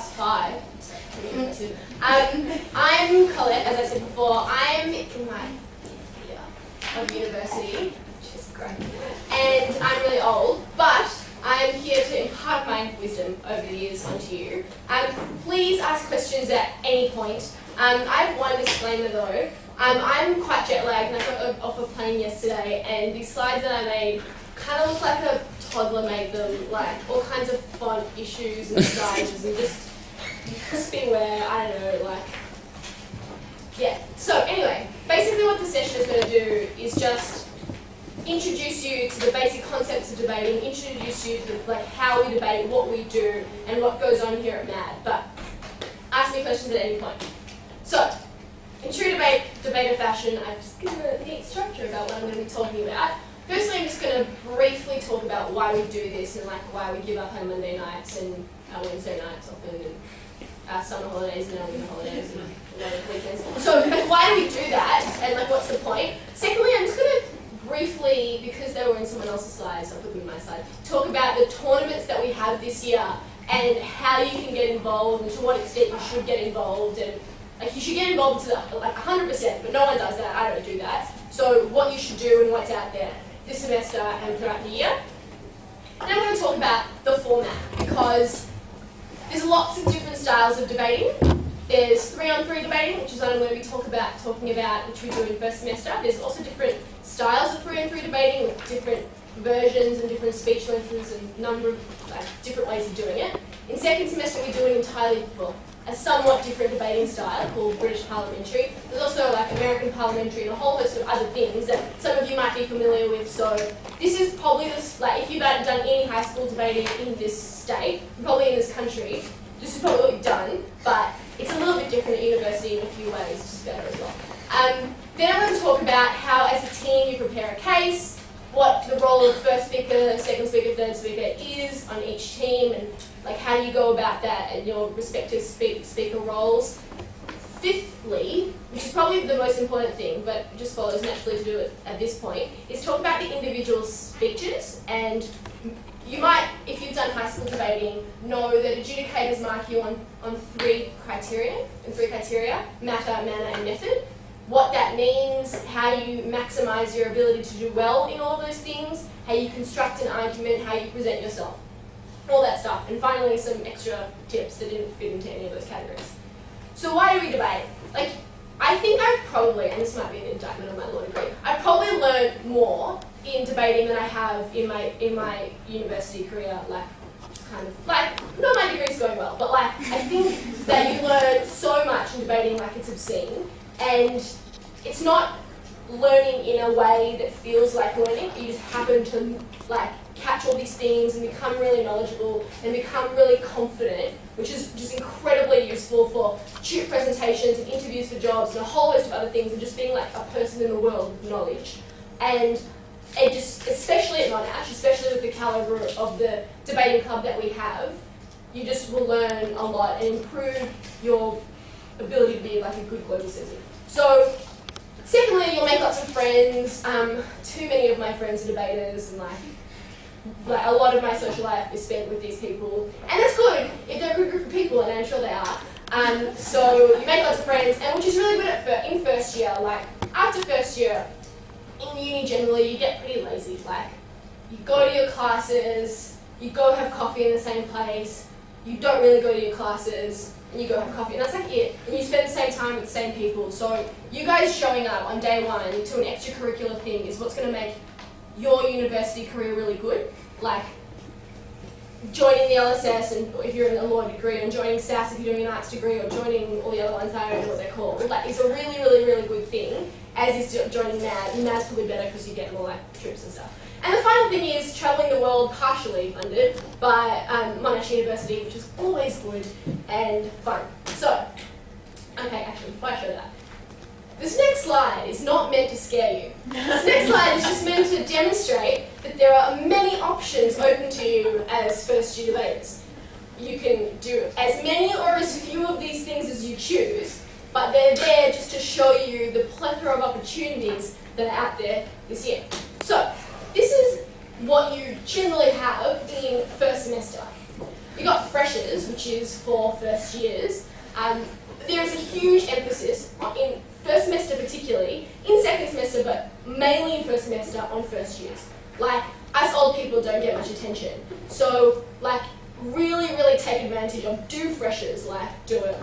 5. I'm Colette, as I said before. I'm in my year of university, which is great. And I'm really old, but I'm here to impart my wisdom over the years onto you. Please ask questions at any point. I have one disclaimer though. I'm quite jet lagged and I got off a plane yesterday, and these slides that I made kind of look like a toddler made them, like all kinds of font issues and sizes and just beware, I don't know, like, yeah. So anyway, basically what the session is going to do is just introduce you to the basic concepts of debating, introduce you to like how we debate, what we do, and what goes on here at MAD. But ask me questions at any point. So, in true debater fashion, I've just given a neat structure about what I'm going to be talking about. Firstly, I'm just going to briefly talk about why we do this and like why we give up our Monday nights and our Wednesday nights often, and our summer holidays and our winter holidays and a lot of weekends. So, like, why do we do that, and like what's the point? Secondly, I'm just going to briefly, because they were in someone else's slides, so I'll put them in my slide, talk about the tournaments that we have this year and how you can get involved and to what extent you should get involved. And like, you should get involved to like 100%, but no one does that. I don't do that. So what you should do and what's out there this semester and throughout the year. And I'm going to talk about the format, because there's lots of different styles of debating. There's 3-on-3 debating, which is what I'm going to be talking about, which we do in first semester. There's also different styles of 3-on-3 debating with different versions and different speech lengths and number of different ways of doing it. In second semester, we do an entirely, well, a somewhat different debating style called British Parliamentary. There's also like American Parliamentary and a whole host of other things that some of you might be familiar with. So this is probably this, like, if you've done any high school debating in this state, probably in this country, this is probably what you've done, but it's a little bit different at university in a few ways, just better as well. Then I'm going to talk about how, as a team, you prepare a case, what the role of first speaker, second speaker, third speaker is on each team, and like how you go about that and your respective speaker roles. Fifthly, which is probably the most important thing, but it just follows naturally to do it at this point, is talk about the individual speeches. And you might, if you've done high school debating, know that adjudicators mark you on 3 criteria, matter, manner, and method. What that means, how you maximise your ability to do well in all of those things, how you construct an argument, how you present yourself, all that stuff. And finally, some extra tips that didn't fit into any of those categories. So why do we debate? Like, I think I've probably, and this might be an indictment on my law degree, I've probably learned more in debating than I have in my university career, like, kind of, like, not my degree's going well, but like, I think that you learn so much in debating, like, it's obscene. And it's not learning in a way that feels like learning. You just happen to like catch all these things and become really knowledgeable and become really confident, which is just incredibly useful for tutor presentations and interviews for jobs and a whole host of other things, and just being like a person in the world with knowledge. And it just, especially at Monash, especially with the calibre of the debating club that we have, you just will learn a lot and improve your ability to be like a good global citizen. So, secondly, you'll make lots of friends. Too many of my friends are debaters, and like a lot of my social life is spent with these people, and that's good if they're a good group of people, and I'm sure they are. So you make lots of friends, and which is really good in first year. Like after first year, in uni generally, you get pretty lazy. Like you go to your classes, you go have coffee in the same place. You don't really go to your classes, and you go have coffee, and that's like it. And you spend the same time with the same people. So you guys showing up on day 1 to an extracurricular thing is what's going to make your university career really good. Like joining the LSS, and if you're in a law degree, and joining SAS if you're doing an arts degree, or joining all the other ones that I don't know what they're called. Like, it's a really, really, really good thing, as is joining MAD. And MAD's probably better because you get more like trips and stuff. And the final thing is travelling the world, partially funded by Monash University, which is always good and fun. So, okay, actually, before I show that, this next slide is not meant to scare you. This next slide is just meant to demonstrate that there are many options open to you as first-year debaters. You can do as many or as few of these things as you choose, but they're there just to show you the plethora of opportunities that are out there this year. So, this is what you generally have in first semester. You got freshers, which is for first years. There is a huge emphasis in first semester particularly, in second semester, but mainly in first semester on first years. Like, us old people don't get much attention. So, like, really take advantage of, do freshers, just do it, I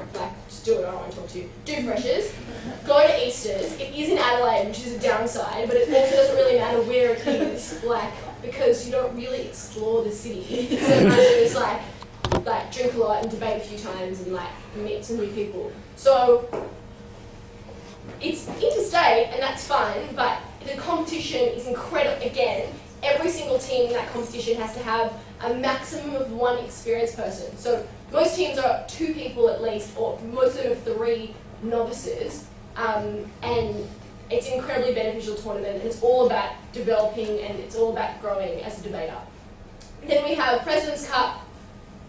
don't want to talk to you. Do freshers, go to Easters. It is in Adelaide, which is a downside, but it also doesn't really matter where it is, because you don't really explore the city. So much as like drink a lot and debate a few times and meet some new people. So it's interstate and that's fun, but the competition is incredible. Again, every single team in that competition has to have a maximum of one experienced person. So most teams are 2 people at least, or most of them are 3 novices, and it's an incredibly beneficial tournament, and it's all about developing and it's all about growing as a debater. Then we have President's Cup,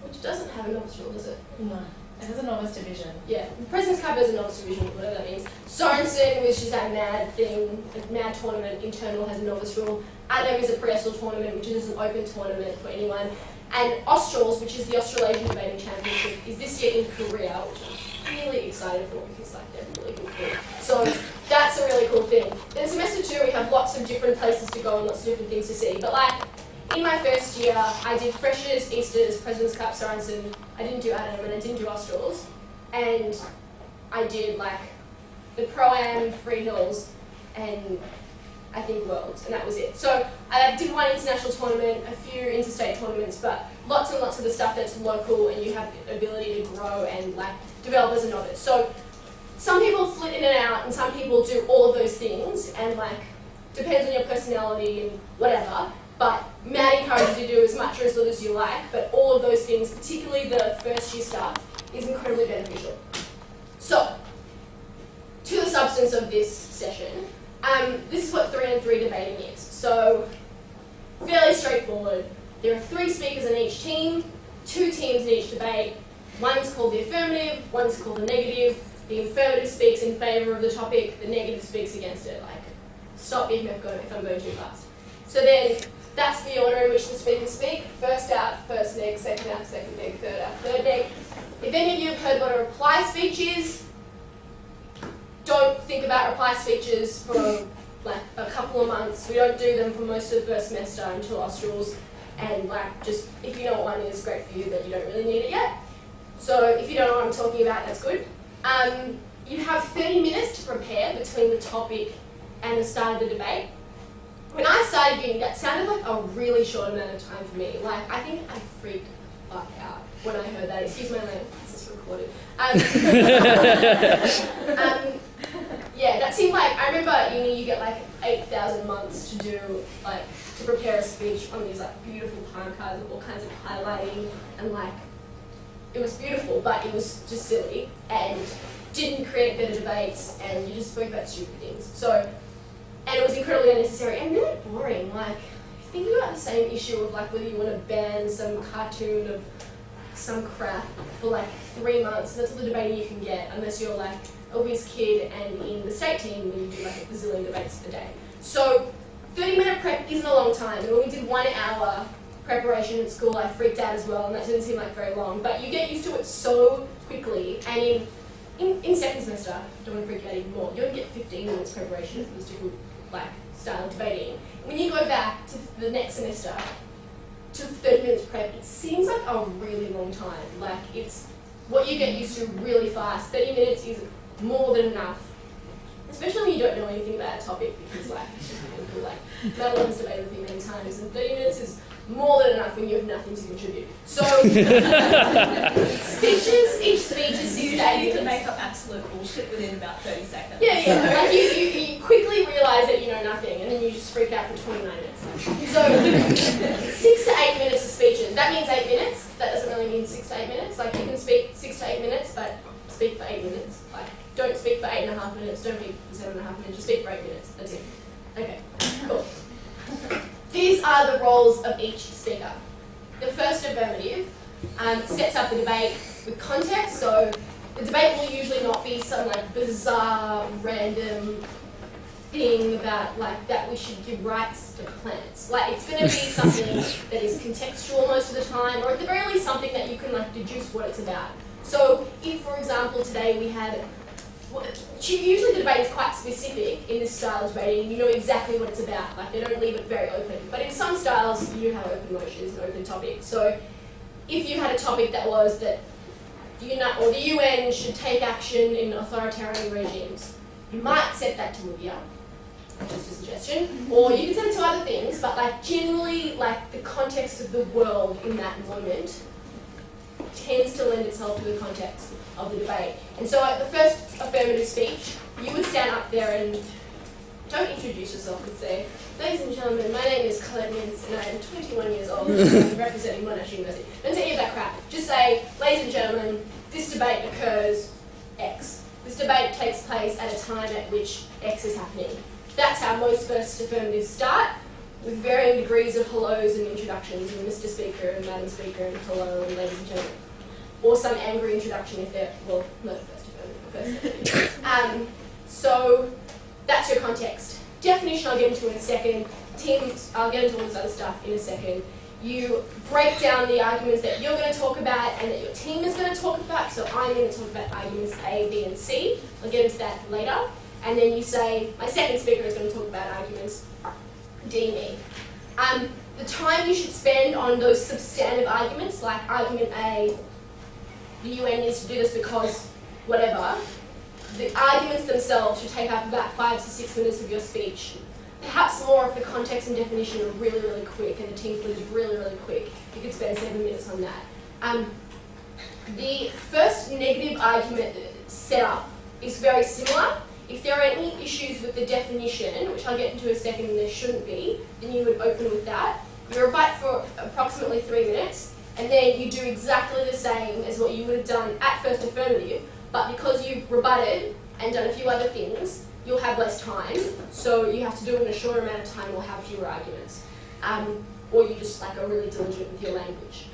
which doesn't have a novice rule, does it? No. It has a novice division. Yeah, President's Cup has a novice division, whatever that means. Sorensen, which is that mad thing, a mad tournament, internal has a novice rule. Adam is a pre-Austral tournament, which is an open tournament for anyone. And Australs, which is the Australasian Debating Championship, is this year in Korea, which I'm really excited for because they're really good food. So that's a really cool thing. Then semester 2, we have lots of different places to go and lots of different things to see. But in my first year, I did Freshers, Easters, President's Cup, Sorensen. I didn't do Adam and I didn't do Australs. And I did the Pro-Am, Free Hills, and I think Worlds, and that was it. So I did one international tournament, a few interstate tournaments, but lots and lots of the stuff that's local and you have the ability to grow and develop as a novice. So some people flit in and out and some people do all of those things and depends on your personality and whatever. But Matt encourages you to do as much or as little as you like, but all of those things, particularly the first year stuff, is incredibly beneficial. So, to the substance of this session, this is what 3-on-3 debating is. So, fairly straightforward. There are 3 speakers in each team, 2 teams in each debate. One's called the affirmative, one's called the negative. The affirmative speaks in favour of the topic, the negative speaks against it. Stop me if I'm going too fast. So then, that's the order in which the speakers speak. First out, first neg, second out, second neg, third out, third neg. If any of you have heard what a reply speech is, don't think about reply speeches for a couple of months. We don't do them for most of the first semester until Australs. And just, if you know what one is, great for you, but you don't really need it yet. So if you don't know what I'm talking about, that's good. You have 30 minutes to prepare between the topic and the start of the debate. When I started uni, that sounded like a really short amount of time for me. I think I freaked the fuck out when I heard that. Excuse my language, this is recorded. Yeah, that seemed I remember at uni you get 8,000 months to do, to prepare a speech on these beautiful time cards with all kinds of highlighting and it was beautiful, but it was just silly and didn't create better debates and you just spoke about stupid things. So. And it was incredibly unnecessary and really boring. Think about the same issue of whether you want to ban some cartoon of some crap for 3 months. That's all the debating you can get, unless you're a whiz kid and in the state team when you do a bazillion debates a day. So 30-minute prep isn't a long time. And when we did 1 hour preparation at school, I freaked out as well, and that didn't seem very long. But you get used to it so quickly, and in second semester, don't want to freak out even more. You only get 15 minutes preparation for this different style of debating. When you go back to the next semester to 30 minutes prep, it seems like a really long time. It's what you get used to really fast. 30 minutes is more than enough, especially when you don't know anything about a topic because it's just painful. Madeline's debated with me many times, and 30 minutes is more than enough when you have nothing to contribute. So, speeches, each speech is 6 to 8 minutes. You can make up absolute bullshit within about 30 seconds. Yeah. You quickly realise that you know nothing, and then you just freak out for 29 minutes. So, 6 to 8 minutes of speeches. That means 8 minutes. That doesn't really mean 6 to 8 minutes. You can speak 6 to 8 minutes, but speak for 8 minutes. Don't speak for 8.5 minutes. Don't speak for 7.5 minutes. Just speak for 8 minutes. That's it. Okay. Cool. These are the roles of each speaker. The first affirmative sets up the debate with context, so the debate will usually not be some bizarre, random thing about like that we should give rights to plants. Like it's going to be something that is contextual most of the time, or at the very least something that you can like deduce what it's about. So if, for example, today we had, usually the debate is quite specific in this style of debating, you know exactly what it's about, like they don't leave it very open. But in some styles you have open motions and open topics. So if you had a topic that was that the UN should take action in authoritarian regimes, you might set that to Libya, just a suggestion, or you can set it to other things, but like generally like the context of the world in that moment tends to lend itself to the context of the debate. And so at the first affirmative speech, you would stand up there and don't introduce yourself and say, ladies and gentlemen, my name is Colette Mintz and I am 21 years old and I'm representing Monash University. Don't say any of that crap. Just say, ladies and gentlemen, this debate occurs X. This debate takes place at a time at which X is happening. That's how most first affirmatives start, with varying degrees of hellos and introductions, and Mr. Speaker and Madam Speaker and hello and ladies and gentlemen. Or some angry introduction if they're, well, not the first affirmative, so that's your context. Definition I'll get into in a second. Teams, I'll get into all this other stuff in a second. You break down the arguments that you're going to talk about and that your team is going to talk about. So I'm going to talk about arguments A, B, and C. I'll get into that later. And then you say, my second speaker is going to talk about arguments D and E. The time you should spend on those substantive arguments, like argument A, the UN needs to do this because whatever, the arguments themselves should take up about 5 to 6 minutes of your speech. Perhaps more if the context and definition are really, really quick and the team split is really, really quick. You could spend 7 minutes on that. The first negative argument setup is very similar. If there are any issues with the definition, which I'll get into in a second and there shouldn't be, then you would open with that. You rebut for approximately 3 minutes, and then you do exactly the same as what you would have done at first affirmative, but because you've rebutted and done a few other things, you'll have less time, so you have to do it in a shorter amount of time or have fewer arguments. Or you just like are really diligent with your language.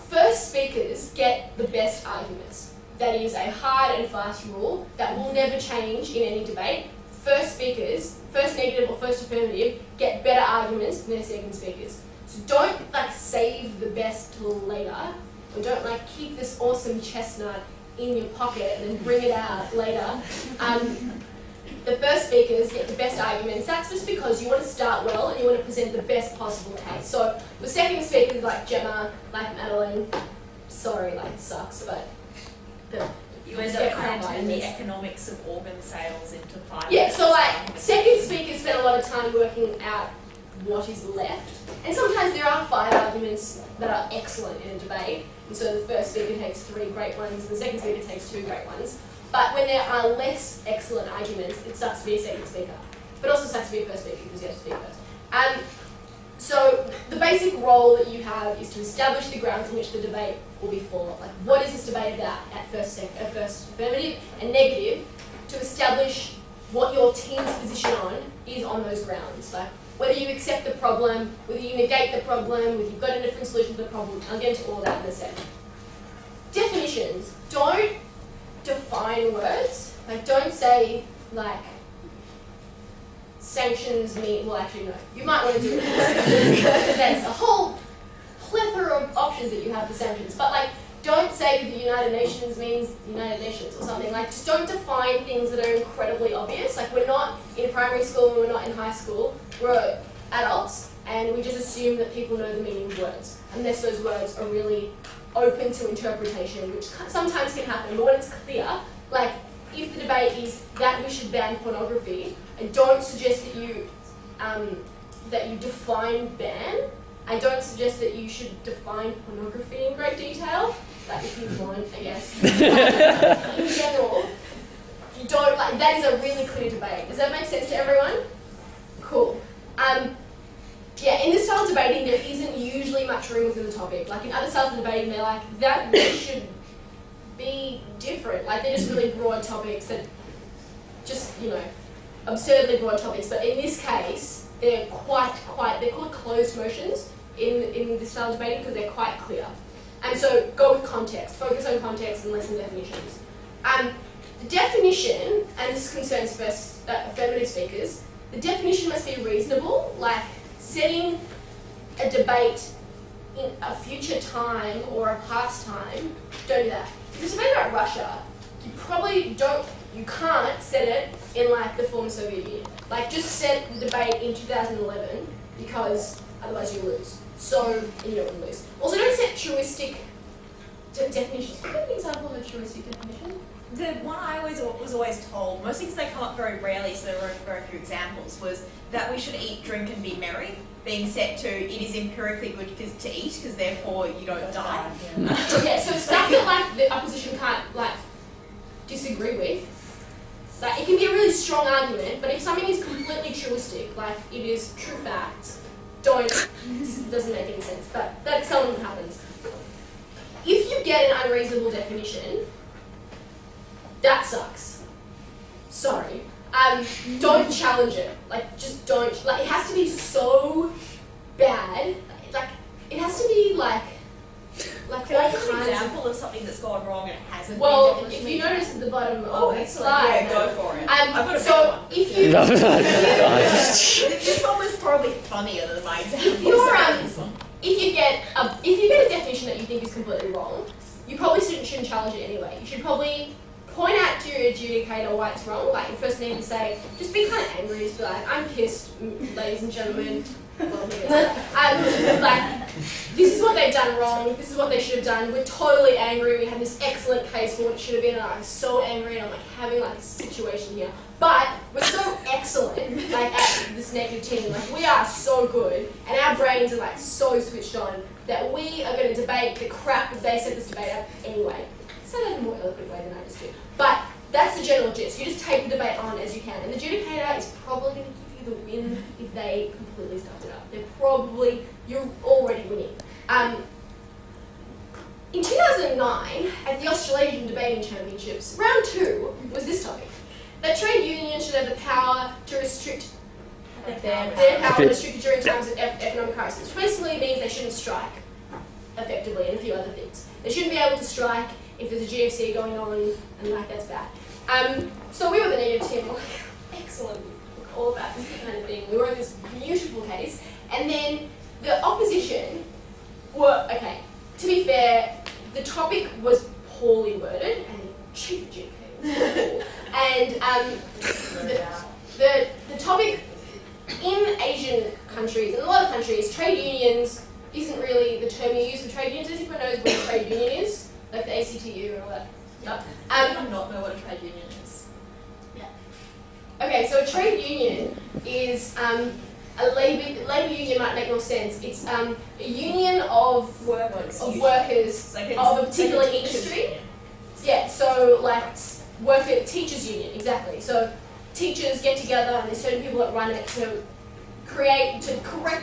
First speakers get the best arguments. That is a hard and fast rule that will never change in any debate. First speakers, first negative or first affirmative, get better arguments than their second speakers. So don't like save the best till later, or don't like keep this awesome chestnut in your pocket and then bring it out later. The first speakers get the best arguments. That's just because you want to start well and you want to present the best possible case. So the second speakers like Gemma, like Madeline, sorry, like it sucks, but you end up cramming the economics of organ sales into 5 minutes. Yeah, so like second speakers spend a lot of time working out what is left. And sometimes there are 5 arguments that are excellent in a debate. And so the first speaker takes 3 great ones and the second speaker takes 2 great ones. But when there are less excellent arguments, it sucks to be a second speaker. But also sucks to be a first speaker because you have to speak first. So the basic role that you have is to establish the grounds in which the debate will be fought. Like, what is this debate about at first affirmative and negative, to establish what your team's position is on those grounds. Like, whether you accept the problem, whether you negate the problem, whether you've got a different solution to the problem. I'll get into all that in a second. Definitions. Don't define words. Like, don't say, like, sanctions mean, well actually no, you might want to do it because there's a whole plethora of options that you have for sanctions, but like don't say that the United Nations means the United Nations or something. Like just don't define things that are incredibly obvious. Like we're not in primary school and we're not in high school, we're adults and we just assume that people know the meaning of words unless those words are really open to interpretation, which sometimes can happen, but when it's clear, like if the debate is that we should ban pornography, and don't suggest that you define ban. I don't suggest that you should define pornography in great detail. Like if you want, I guess. In general, you don't like. That is a really clear debate. Does that make sense to everyone? Cool. Yeah, in this style of debating, there isn't usually much room within the topic. Like in other styles of debating, they're like that should be different. Like they're just really broad topics that just absurdly broad topics, but in this case, they're they're called closed motions in this style of debating because they're quite clear. And so go with context, focus on context and less on definitions. the definition, and this concerns first affirmative speakers, the definition must be reasonable, like setting a debate in a future time or a past time. Don't do that. If it's a debate about Russia, you can't set it in like the former Soviet Union. Like just set the debate in 2011 because otherwise you lose. And you don't want to lose. Also don't set truistic definitions. Can you give an example of a truistic definition? The one I was always told, most things they come up very rarely, so there were very few examples, was that we should eat, drink and be merry, being set to it is empirically good to eat because therefore you don't die. Yeah, so stuff that like the opposition can't like disagree with. Like, it can be a really strong argument, but if something is completely truistic, like it is true facts, this doesn't make any sense, but that seldom happens. If you get an unreasonable definition, that sucks. Sorry. Don't challenge it. Like, just don't. Like, it has to be so bad. Like, it has to be like Can I give an example of something that's gone wrong and it hasn't Well, been if you notice at the bottom of the excellent. slide. Yeah, go for it. I've got a so better one. if you This one was probably funnier than my example. if you get a definition that you think is completely wrong, you probably shouldn't challenge it anyway. You should probably point out to your adjudicator why it's wrong. Like, you first need to say, just be kind of angry, just be like, I'm pissed, ladies and gentlemen. Well, like, this is what they've done wrong, this is what they should have done, we're totally angry, we have this excellent case for what it should have been, and I'm so angry, and I'm like having like a situation here. But we're so excellent, like at this negative team, like we are so good, and our brains are like so switched on, that we are going to debate the crap that they set this debate up anyway. Say that in a more eloquent way than I just did. But that's the general gist. You just take the debate on as you can. And the adjudicator is probably going to give you the win if they completely stuffed it up. You're already winning. In 2009, at the Australasian Debating Championships, round 2 was this topic. That trade unions should have the power to restrict their power restricted during times of economic crisis, which basically means they shouldn't strike effectively and a few other things. They shouldn't be able to strike if there's a GFC going on, and like that's bad. So we were the negative team, like, excellent, all about this kind of thing. We were in this beautiful case, and then the opposition were, okay, to be fair, the topic was poorly worded, and the chief adjudicator was poor. And the topic in Asian countries, in a lot of countries, trade unions isn't really the term you use for trade unions. Everyone knows what a trade union is, like the ACTU and all that stuff. I do not know what a trade union is. Yeah. Okay, so a trade union is a labor union might make more sense. It's a union of workers of a particular industry. Yeah, so like teachers union, exactly. So teachers get together and there's certain people that run it to correct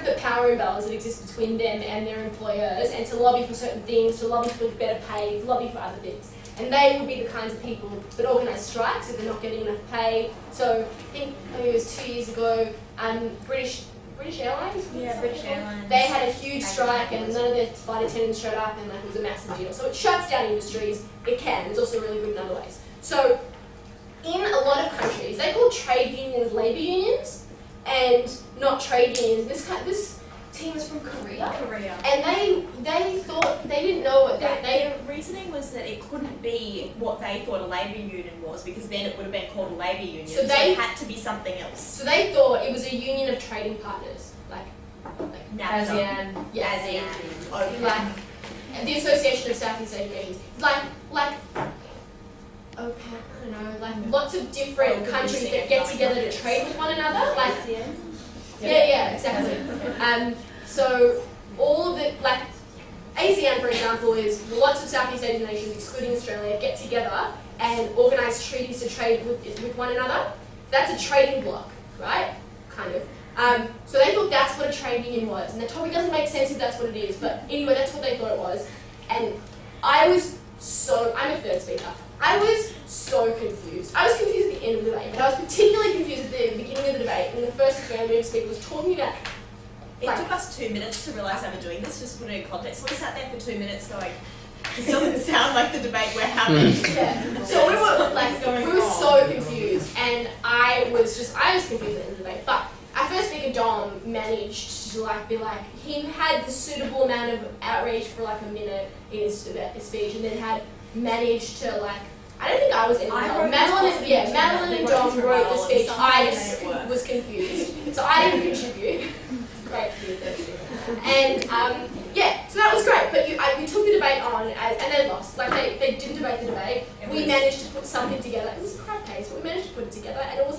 the power imbalance that exists between them and their employers, and to lobby for certain things, to lobby for better pay, to lobby for other things. And they would be the kinds of people that organise strikes if they're not getting enough pay. So I think maybe it was 2 years ago, British Airlines? Yeah, British Airlines. They had a huge strike and none of their flight attendants showed up, and like, it was a massive deal. So it shuts down industries. It can. It's also really good in other ways. So in a lot of countries, they call trade unions labour unions and not trade unions. This team was from Korea. And they thought, they didn't know what their reasoning was that it couldn't be what they thought a labour union was, because then it would have been called a labour union. So it had to be something else. So they thought it was a union of trading partners, like ASEAN. Yeah, ASEAN. Okay. Like the Association of Southeast Asian Nations. Like okay, I don't know, like lots of different countries that get together to trade with one another. Like yeah, exactly. So all of the, like, ASEAN, for example, is lots of Southeast Asian nations, excluding Australia, get together and organise treaties to trade with one another. That's a trading bloc, right? Kind of. So they thought that's what a trade union was, and that probably doesn't make sense if that's what it is, but anyway, that's what they thought it was. And I'm a third speaker. I was so confused. I was confused at the end of the debate, but I was particularly confused at the beginning of the debate when the first affirmative speaker was talking about. It took us 2 minutes to realise they were doing this, just to put it in context. So we sat there for 2 minutes going, This doesn't sound like the debate we're having. Yeah. So we were so confused, and I was confused in the debate. But our first speaker, Dom, managed to be he had the suitable amount of outreach for a minute in his speech, and then had managed to I don't think I was in the Madeline and Dom wrote the speech. I just was confused, so I didn't contribute. Great for you, and so that was great. But we took the debate on, and they lost. They didn't debate the debate. We managed to put something together. It was a crap case, but we managed to put it together, and it was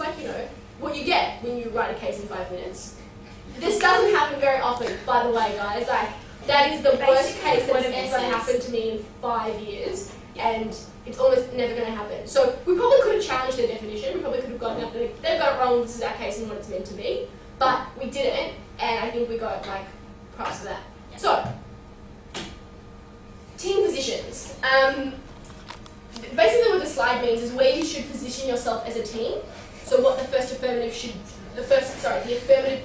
what you get when you write a case in 5 minutes. This doesn't happen very often, by the way, guys. That is the worst case that's ever happened to me in 5 years, and it's almost never going to happen. So we probably could have challenged their definition. We probably could have gotten up there. They've got it wrong. This is our case and what it's meant to be. But we didn't, and I think we got props for that. So team positions. Basically, what the slide means is where you should position yourself as a team. So what the affirmative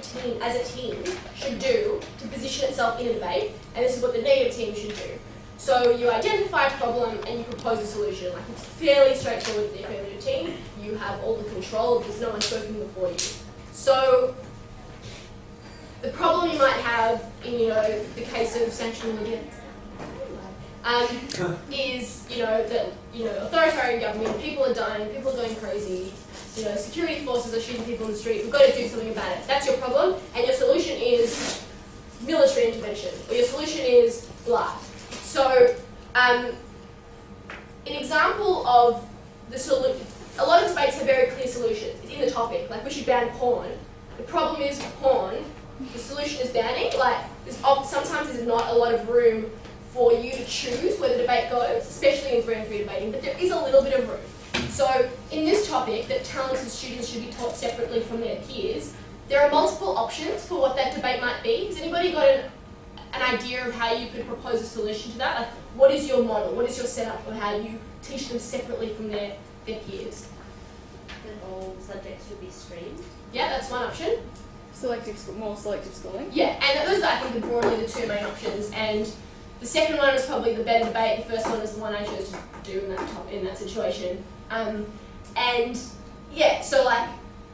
team as a team should do to position itself in a debate, and this is what the negative team should do. So you identify a problem and you propose a solution. It's fairly straightforward with the affirmative team. You have all the control because no one's spoken before you. So the problem you might have in the case of sanctioning against is that authoritarian government, people are dying, people are going crazy. Security forces are shooting people in the street. We've got to do something about it. That's your problem, and your solution is military intervention, or your solution is blah. So, an example of the solution. A lot of debates have very clear solutions. It's in the topic. We should ban porn. The problem is porn. The solution is banning. Sometimes there's not a lot of room for you to choose where the debate goes, especially in 3 on 3 debating. But there is a little bit of room. So, in this topic, that talented students should be taught separately from their peers, there are multiple options for what that debate might be. Has anybody got an idea of how you could propose a solution to that? What is your model? What is your setup of how you teach them separately from their peers? That all subjects should be streamed. Yeah, that's one option. More selective schooling. Yeah, and those are, I think, broadly the 2 main options. And the second one is probably the better debate. The first one is the one I chose to do in that situation.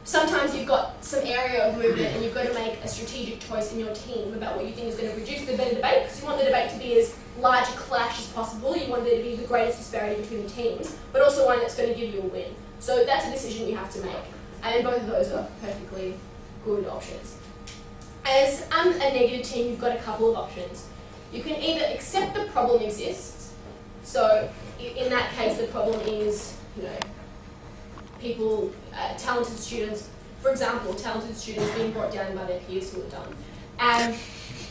Sometimes you've got some area of movement and you've got to make a strategic choice in your team about what you think is going to produce the better debate, because you want the debate to be as large a clash as possible. You want there to be the greatest disparity between the teams, but also one that's going to give you a win. So that's a decision you have to make, and both of those are perfectly good options. As a negative team, you've got a couple of options. You can either accept the problem exists. So in that case, the problem is, people, talented students, for example, talented students being brought down by their peers who are dumb. And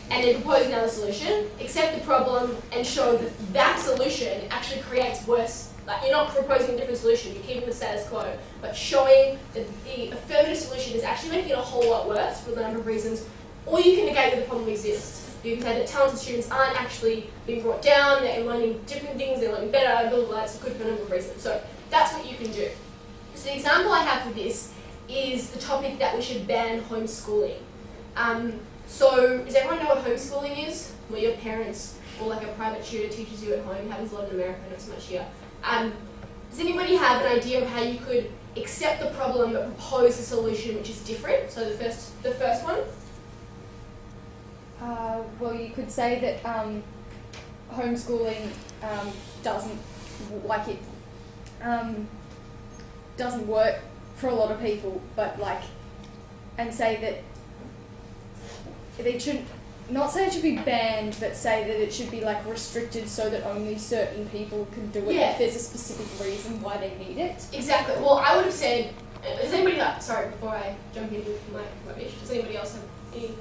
then propose another solution, accept the problem, and show that that solution actually creates worse. You're not proposing a different solution, you're keeping the status quo, but showing that the affirmative solution is actually making it a whole lot worse for a number of reasons. Or you can negate that the problem exists. You can say that talented students aren't actually being brought down, they're learning different things, they're learning better, blah, blah, blah. It's good for a number of reasons. So that's what you can do. So the example I have for this is the topic that we should ban homeschooling. So does everyone know what homeschooling is? Where your parents or a private tutor teaches you at home. It happens a lot in America, not so much here. Does anybody have an idea of how you could accept the problem but propose a solution which is different? So the first one? Well, you could say that homeschooling doesn't work for a lot of people, but and say that they should not say it should be banned, but say that it should be restricted so that only certain people can do it if there's a specific reason why they need it. Exactly. Well, I would have said, does anybody sorry, before I jump into my rubbish, does anybody else have any?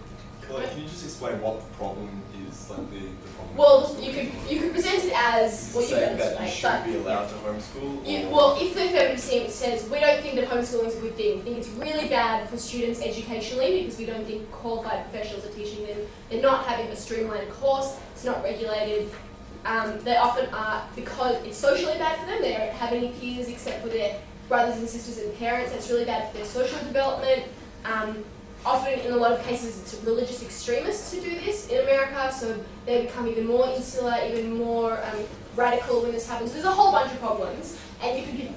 Can you just explain what the problem is, the problem? Well, you could present it as saying that you should be allowed to homeschool. Well, if the affirmative team says we don't think that homeschooling is a good thing, we think it's really bad for students educationally because we don't think qualified professionals are teaching them. They're not having a streamlined course. It's not regulated. They often are, because it's socially bad for them. They don't have any peers except for their brothers and sisters and parents. That's really bad for their social development. often, in a lot of cases, it's religious extremists who do this in America, so they become even more insular, even more radical when this happens. There's a whole bunch of problems, and you could give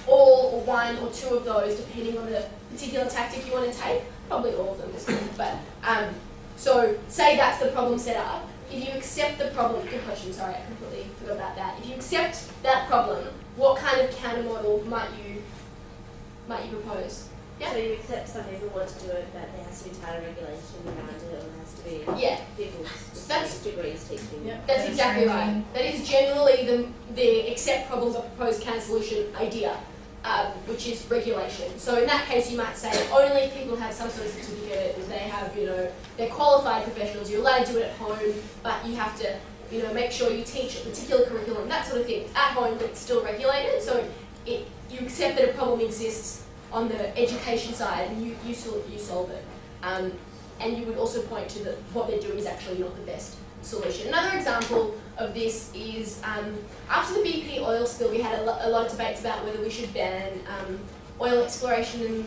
all or one or two of those depending on the particular tactic you want to take. Probably all of them, but so say that's the problem set up. If you accept the problem, good question, sorry, I completely forgot about that. If you accept that problem, what kind of counter-model might you propose? Yeah? So you accept some people want to do it, but there has to be tighter regulation around it, or there has to be Yeah. people That's- with degrees teaching. Yeah. That's exactly right. That is generally the accept problems or proposed counter solution idea, which is regulation. So in that case, you might say only if people have some sort of certificate, they have, they're qualified professionals. You're allowed to do it at home, but you have to, make sure you teach a particular curriculum, that sort of thing. It's at home, but it's still regulated. So you accept that a problem exists on the education side, and you solve it. And you would also point to that what they're doing is actually not the best solution. Another example of this is after the BP oil spill, we had a lot of debates about whether we should ban oil exploration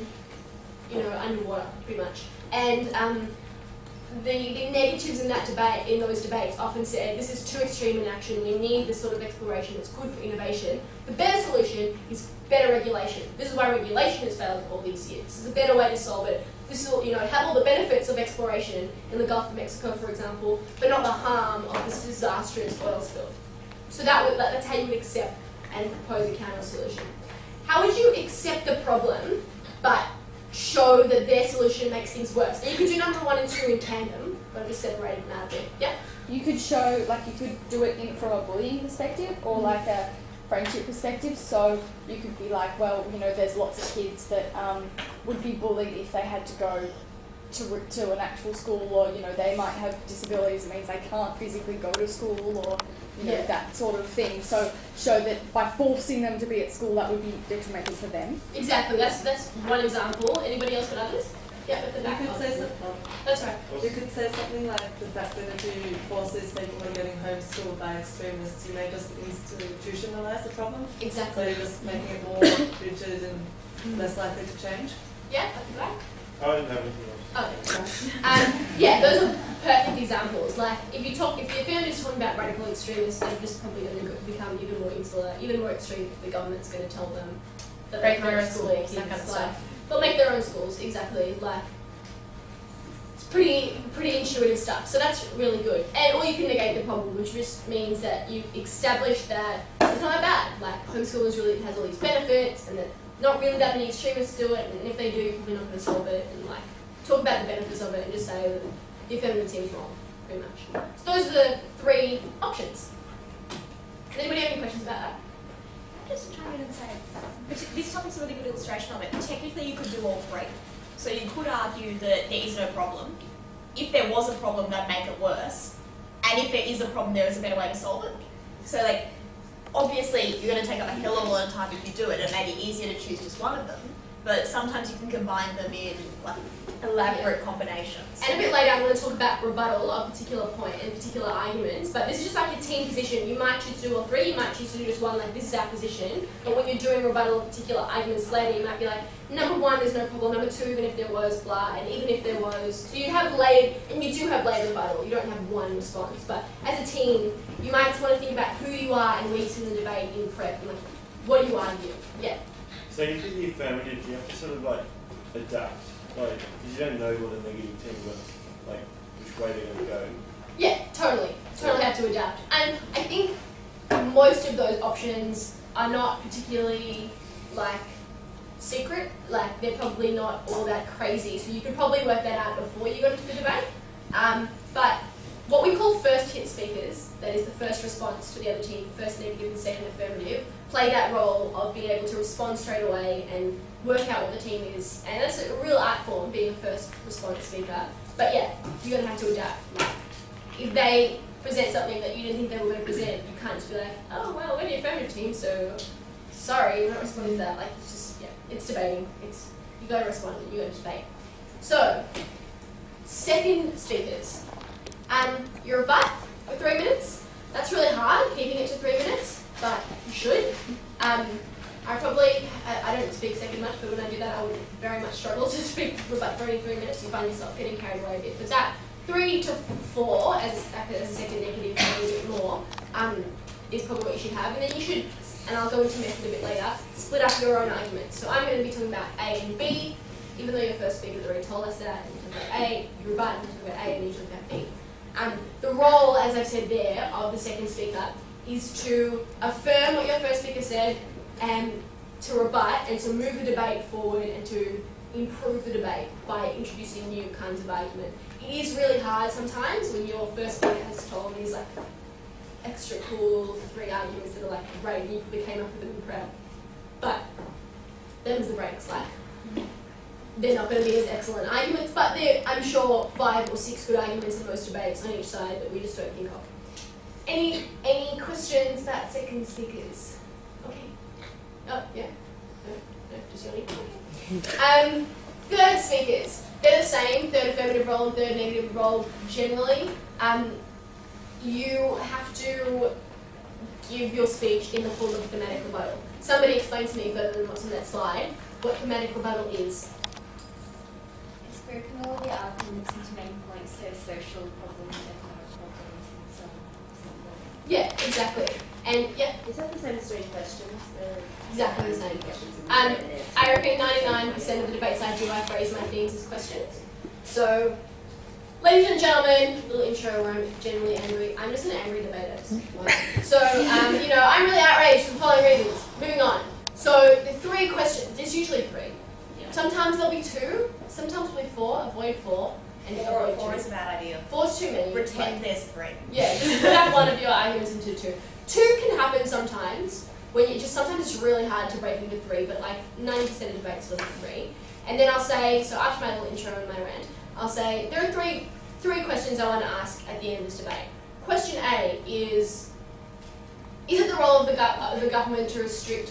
in, underwater, pretty much. And the negatives in that debate, in those debates, often said this is too extreme in action. We need the sort of exploration that's good for innovation. The better solution is better regulation. This is why regulation has failed all these years. This is a better way to solve it. This will, have all the benefits of exploration in the Gulf of Mexico, for example, but not the harm of this disastrous oil spill. So that's how you would accept and propose a counter solution. How would you accept the problem, but show that their solution makes things worse? And you could do number 1 and 2 in tandem, but I'm just separating them out a bit. Yeah? You could show, you could do it from a bullying perspective or like a friendship perspective. So you could be like, well, there's lots of kids that would be bullied if they had to go to an actual school, or they might have disabilities. It means they can't physically go to school, or that sort of thing. So show that by forcing them to be at school, that would be detrimental for them. Exactly. That's one example. Anybody else got others? Yeah, at the back. You could say That's right. You could say something like the fact that if you force these people who are getting homeschooled by extremists, you may just institutionalise the problem. Exactly. So you're just making it more rigid and less likely to change. Yeah, at the back. I didn't have anything else. Okay. Those are perfect examples. Like, if your family is talking about radical extremists, they're just probably going to become even more insular, even more extreme if the government's going to tell them that they can't school their kids. That kind of stuff. They'll make their own schools, exactly. It's pretty intuitive stuff. So that's really good. Or you can negate the problem, which just means that you establish that it's not that bad. Like, homeschooling really has all these benefits, and that not really that many extremists do it, and if they do, you're probably not going to solve it, and talk about the benefits of it and just say that the affirmative team's wrong, pretty much. So those are the 3 options. Does anybody have any questions about that? Just chime in and say, this topic's a really good illustration of it. Technically, you could do all 3. So you could argue that there is no problem. If there was a problem, that'd make it worse. And if there is a problem, there is a better way to solve it. So, obviously, you're going to take up a hell of a lot of time if you do it. It may be easier to choose just one of them. But sometimes you can combine them in elaborate combinations. And a bit later, I'm going to talk about rebuttal of a particular point and particular arguments. But this is just like a team position. You might choose to do all 3. You might choose to do just one. This is our position. But when you're doing rebuttal of particular arguments later, you might be like, number 1, there's no problem. Number 2, even if there was, blah. And even if there was, so you have layered, and you do have layered rebuttal. You don't have one response. But as a team, you might just want to think about who you are and where you sit in the debate in prep. And what do you argue? Yeah. So you do the affirmative, you have to sort of adapt, because you don't know what a negative team was, which way they're going to go. Yeah, totally have to adapt. And I think most of those options are not particularly secret, they're probably not all that crazy, so you could probably work that out before you go into the debate. But what we call first hit speakers, that is the first response to the other team, first negative and second affirmative, play that role of being able to respond straight away and work out what the team is. And that's a real art form, being a first response speaker. But yeah, you're going to have to adapt. If they present something that you didn't think they were going to present, you can't just be like, oh, well, we're the affirmative team, so sorry, we're not responding to that. It's just, it's debating. You got to respond, you got to debate. So, second speakers. You're rebut for 3 minutes. That's really hard, keeping it to 3 minutes, but you should. I don't speak second much, but when I do that, I would very much struggle to speak for about 33 minutes. You find yourself getting carried away a bit. But that 3 to 4 as a second negative, a little bit more, is probably what you should have. And then you should, and I'll go into method a bit later, split up your own arguments. So I'm going to be talking about A and B, even though your first speaker has already told us that. You talk about A, you rebut, you talk about A, and you talk about B. The role, as I've said there, of the second speaker is to affirm what your first speaker said and to rebut and to move the debate forward and to improve the debate by introducing new kinds of argument. It is really hard sometimes when your first speaker has told these like extra cool 3 arguments that are like great and you probably came up with them in prep. But them's the breaks, like they're not going to be as excellent arguments, but I'm sure 5 or 6 good arguments in most debates on each side that we just don't think of. Any questions about second speakers? Okay. Oh, yeah. No, just yawning. Okay. Third speakers. They're the same, third affirmative role and third negative role generally. You have to give your speech in the form of thematic rebuttal. Somebody explain to me further than what's on that slide what thematic rebuttal is. Grouping all the arguments into main points, so social problems, economic problems, and so on. Yeah, exactly. And yeah, Is that the same as 3 questions? exactly the same. Questions and I reckon 99% of the debates I do, I phrase my themes as questions. So, ladies and gentlemen, little intro where I'm generally angry. I'm just an angry debater. So, I'm really outraged for the following reasons. Moving on. So, the 3 questions, there's usually 3. Sometimes there'll be 2, sometimes there'll be 4, avoid 4. And avoid 4 2. is a bad idea. 4's too many. Pretend there's 3. Yeah, just put up one of your arguments into 2. 2 can happen sometimes, when sometimes it's really hard to break into 3, but like 90% of debates will be 3. And then I'll say, so after my little intro and my rant, I'll say, there are three questions I want to ask at the end of this debate. Question A is it the role of the government to restrict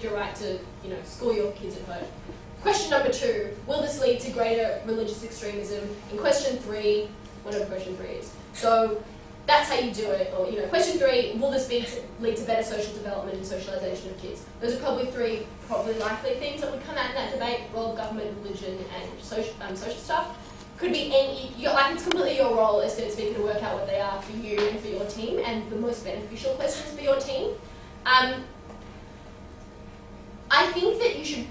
your right to, school your kids at home? Question number 2, will this lead to greater religious extremism? And question 3, whatever question 3 is. So that's how you do it. Or, question 3, will this lead to better social development and socialisation of kids? Those are probably 3 likely things that would come out in that debate: role of government, religion, and social stuff. Could be it's completely your role as third speaker to work out what they are for you and for your team, and the most beneficial questions for your team. I think that you should.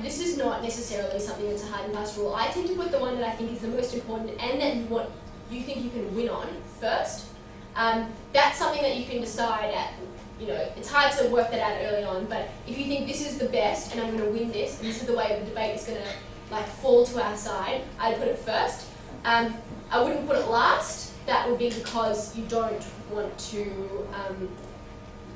This is not necessarily something that's a hard and fast rule. I tend to put the one that I think is the most important and that you think you can win on first. That's something that you can decide at. It's hard to work that out early on, but if you think this is the best and I'm going to win this, and this is the way the debate is going to fall to our side, I'd put it first. I wouldn't put it last. That would be because you don't want to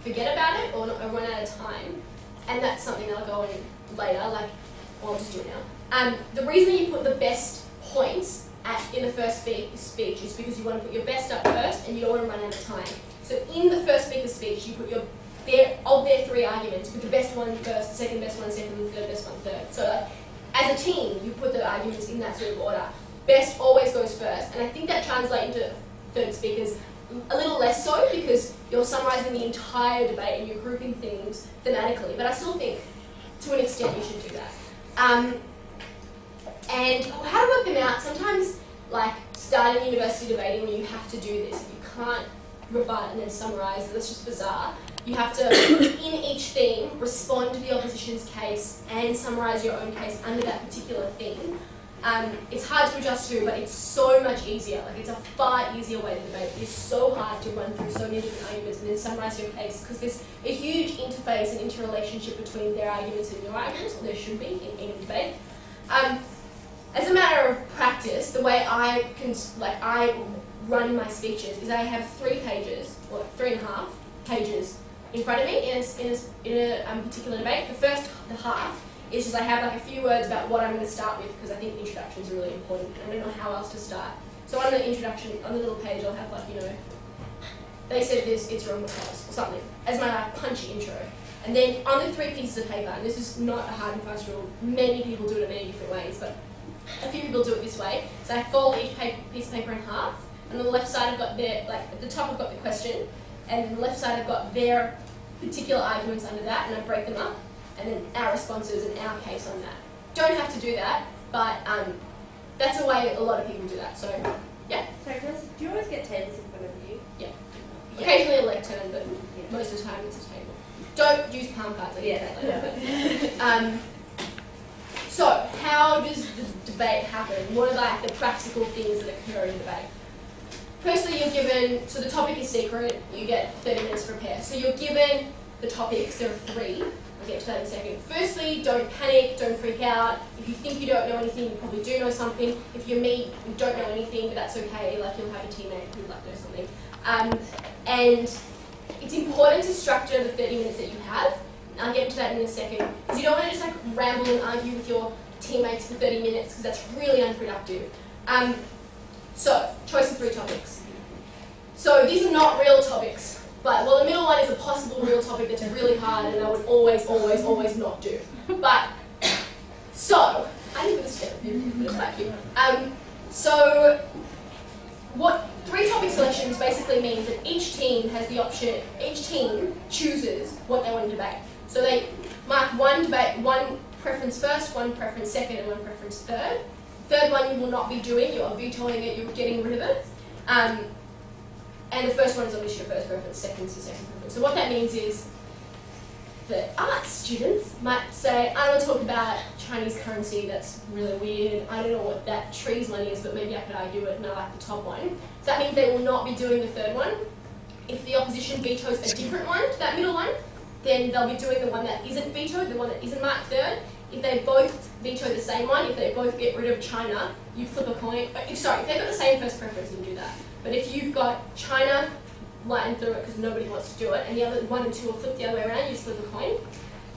forget about it or run out of time. And that's something that I'll go on later, I'll just do it now. The reason you put the best points in the first speech is because you want to put your best up first and you don't want to run out of time. So in the first speaker's speech, you put of their 3 arguments, you put the best one first, the second best one second, and the third best one third. So as a team, you put the arguments in that sort of order. Best always goes first, and I think that translates into third speakers a little less so because you're summarising the entire debate and you're grouping things thematically, but I still think to an extent you should do that. And how to work them out, sometimes starting university debating when you have to do this, you can't rebut and then summarise, that's just bizarre. You have to, in each theme, respond to the opposition's case and summarise your own case under that particular theme. It's hard to adjust to, but it's so much easier. It's a far easier way to debate. It's so hard to run through so many different arguments and then summarise your case because there's a huge interface and interrelationship between their arguments and your arguments, or there should be in any debate. As a matter of practice, the way I run my speeches is I have 3 pages, or 3.5 pages in front of me in a particular debate. The half is just I have a few words about what I'm going to start with because I think introductions are really important. I don't know how else to start. So on the introduction, on the little page, I'll have they said this, it's wrong because, or something, as my punchy intro. And then on the 3 pieces of paper, and this is not a hard and fast rule, many people do it in many different ways, but a few people do it this way. So I fold each piece of paper in half, and on the left side I've got at the top I've got the question, and on the left side I've got their particular arguments under that, and I break them up, and then our responses and our case on that. Don't have to do that, but that's a way a lot of people do that. So, yeah. So, do you always get tables in front of you? Occasionally a lectern, but most of the time it's a table. Don't use palm cards. I get that later. So, how does the debate happen? What are like the practical things that occur in debate? Firstly, you're given, so the topic is secret, you get 30 minutes to prepare. So you're given the topics, there are 3. I'll get to that in a second. Firstly, don't panic, don't freak out. If you think you don't know anything, you probably do know something. If you're me, you don't know anything, but that's okay, like you'll have a teammate who like knows something. And it's important to structure the 30 minutes that you have. I'll get into that in a second. Because you don't want to just like ramble and argue with your teammates for 30 minutes, because that's really unproductive. So, choice of 3 topics. So these are not real topics, but well, the middle one is a possible real topic that's really hard and I would always not do. But, so, I didn't put this together, but it's back here. So, what 3 topic selections basically means that each team has the option, each team chooses what they want to debate. So they mark one preference first, one preference second, and one preference third. Third one you will not be doing, you are vetoing it, you're getting rid of it. And the first one is obviously your first preference, second is your second preference. So what that means is that arts students might say, I want to talk about Chinese currency, that's really weird, I don't know what that trees one is, but maybe I could argue it and I like the top one. So that means they will not be doing the third one. If the opposition vetoes a different one to that middle one, then they'll be doing the one that isn't vetoed, the one that isn't marked third. If they both veto the same one, if they both get rid of China, you flip a coin. If they've got the same first preference, you do that. But if you've got China lighten through it because nobody wants to do it, and the other 1 and 2 will flip the other way around, you just flip a coin.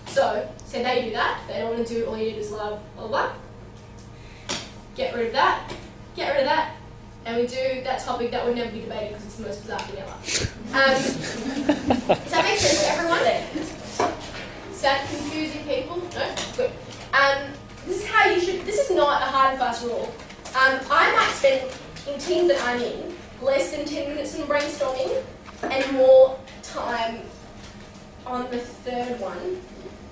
So they do that. If they don't want to do all you do is love, blah, blah, blah. Get rid of that, and we do that topic that would never be debated because it's the most bizarre thing ever. Does that make sense to everyone? Is that confusing people? No? Good. This is how you should, this is not a hard and fast rule. I might spend, in teams that I'm in, less than 10 minutes on brainstorming and more time on the third one.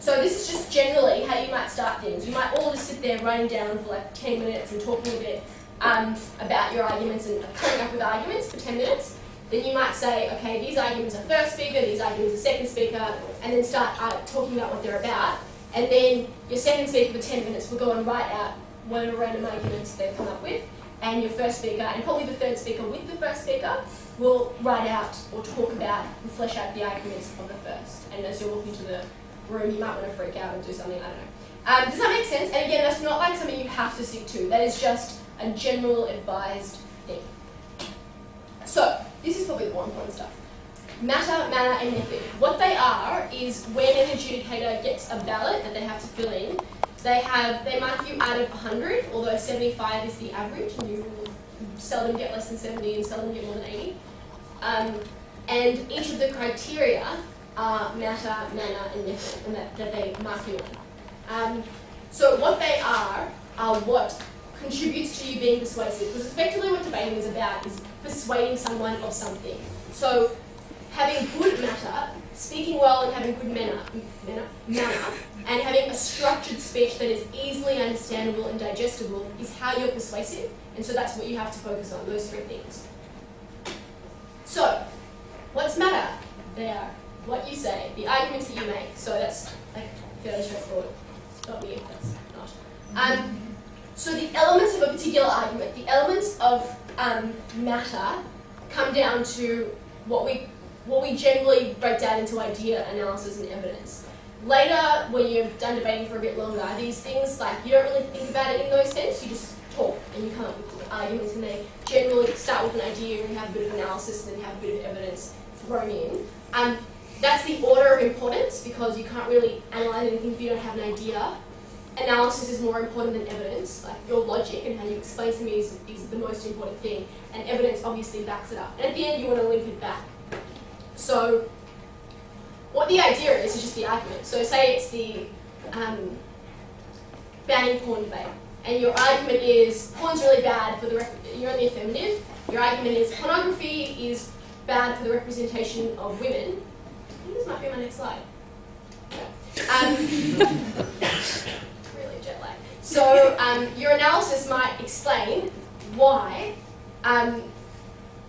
So this is just generally how you might start things. You might all just sit there running down for like 10 minutes and talking a bit about your arguments and coming up with arguments for 10 minutes. Then you might say, okay, these arguments are first speaker, these arguments are second speaker, and then start talking about what they're about. And then your second speaker for 10 minutes will go and write out whatever random arguments they've come up with. And your first speaker, and probably the third speaker with the first speaker, will write out or talk about and flesh out the arguments of the first. And as you're walking to the room, you might want to freak out and do something, I don't know. Does that make sense? And again, that's not like something you have to stick to. That is just a general advised thing. So, this is probably the more important stuff. Matter, manner, and method. What they are is when an adjudicator gets a ballot that they have to fill in, they mark you out of 100, although 75 is the average, and you seldom get less than 70 and seldom get more than 80. And each of the criteria are matter, manner, and method, and that they mark you on. So what they are what contributes to you being persuasive, because effectively what debating is about is persuading someone of something. So having good matter, speaking well and having good manner, and having a structured speech that is easily understandable and digestible is how you're persuasive, and so that's what you have to focus on, those 3 things. So, what's matter? They are what you say, the arguments that you make, so that's like fairly straightforward. Stop me if that's not. So the elements of a particular argument, the elements of matter come down to what we generally break down into idea, analysis, and evidence. Later, when you're done debating for a bit longer, these things, like, you don't really think about it in those sense, you just talk and you come up with arguments, and they generally start with an idea and have a bit of analysis and then have a bit of evidence thrown in. That's the order of importance, because you can't really analyse anything if you don't have an idea. Analysis is more important than evidence. Like, your logic and how you explain something is the most important thing, and evidence obviously backs it up. And at the end, you want to link it back. So, what the idea is just the argument. So say it's the banning porn debate, and your argument is porn's really bad for you're only affirmative. Your argument is pornography is bad for the representation of women, think this might be my next slide. Really jet lag. So your analysis might explain why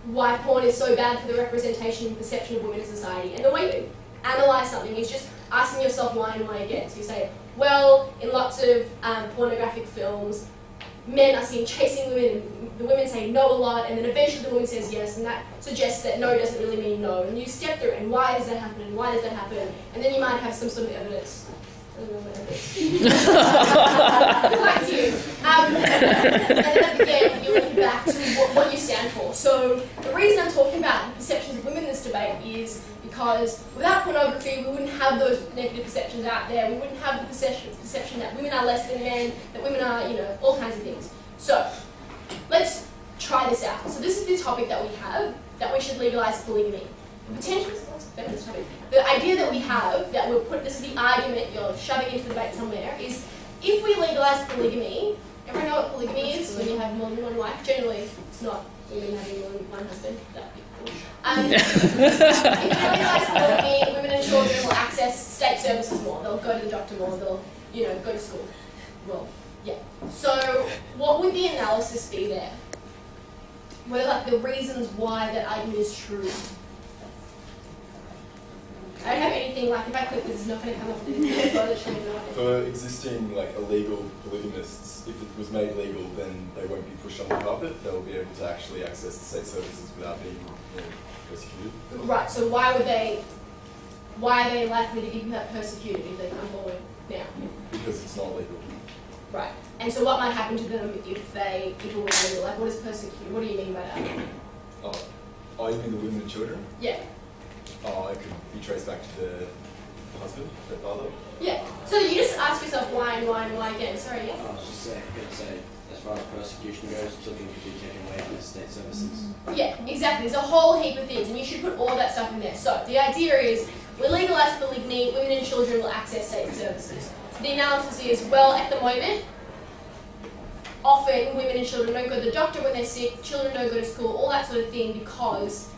porn is so bad for the representation and perception of women in society. And the way you analyse something is just asking yourself why and why again. So you say, well, in lots of pornographic films, men are seen chasing women, and the women say no a lot, and then eventually the woman says yes, and that suggests that no doesn't really mean no. And you step through it, and why does that happen, and why does that happen? And then you might have some sort of evidence. I don't know what evidence. Good you. And then again, you link back to what you stand for. So the reason I'm talking about the perceptions of women in this debate is because without pornography, we wouldn't have those negative perceptions out there. We wouldn't have the perception that women are less than men, that women are, you know, all kinds of things. So let's try this out. So this is the topic that we have, that we should legalise polygamy. The potential, the idea that we have, that we'll put, this is the argument you're shoving into the debate somewhere, is if we legalise polygamy, everyone know what polygamy is when you have more than one wife? Generally, it's not women having more than one husband. That'd be cool. If we legalise polygamy, women and children will access state services more. They'll go to the doctor more. They'll, you know, go to school. Well, yeah. So, what would the analysis be there? What are like the reasons why that argument is true? I don't have anything, like if I click this, it's not going to come up with anything. For existing like illegal polygamists, if it was made legal, then they won't be pushed on the carpet. They'll be able to actually access the state services without being persecuted. Right. So why are they likely to be persecuted if they come forward now? Because it's not legal. Right. And so what might happen to them if it were legal? Like, what is persecute? What do you mean by that? Oh, you mean the women and children? Yeah. Oh, it could be traced back to the husband, their father. Yeah. So you just ask yourself why and why and why again. Sorry, yeah? I was just going to say, as far as persecution goes, children could be taken away from the state services. Yeah, exactly. There's a whole heap of things, and you should put all that stuff in there. So the idea is, we legalise polygamy, women and children will access state services. So the analysis is, well, at the moment, often women and children don't go to the doctor when they're sick, children don't go to school, all that sort of thing, because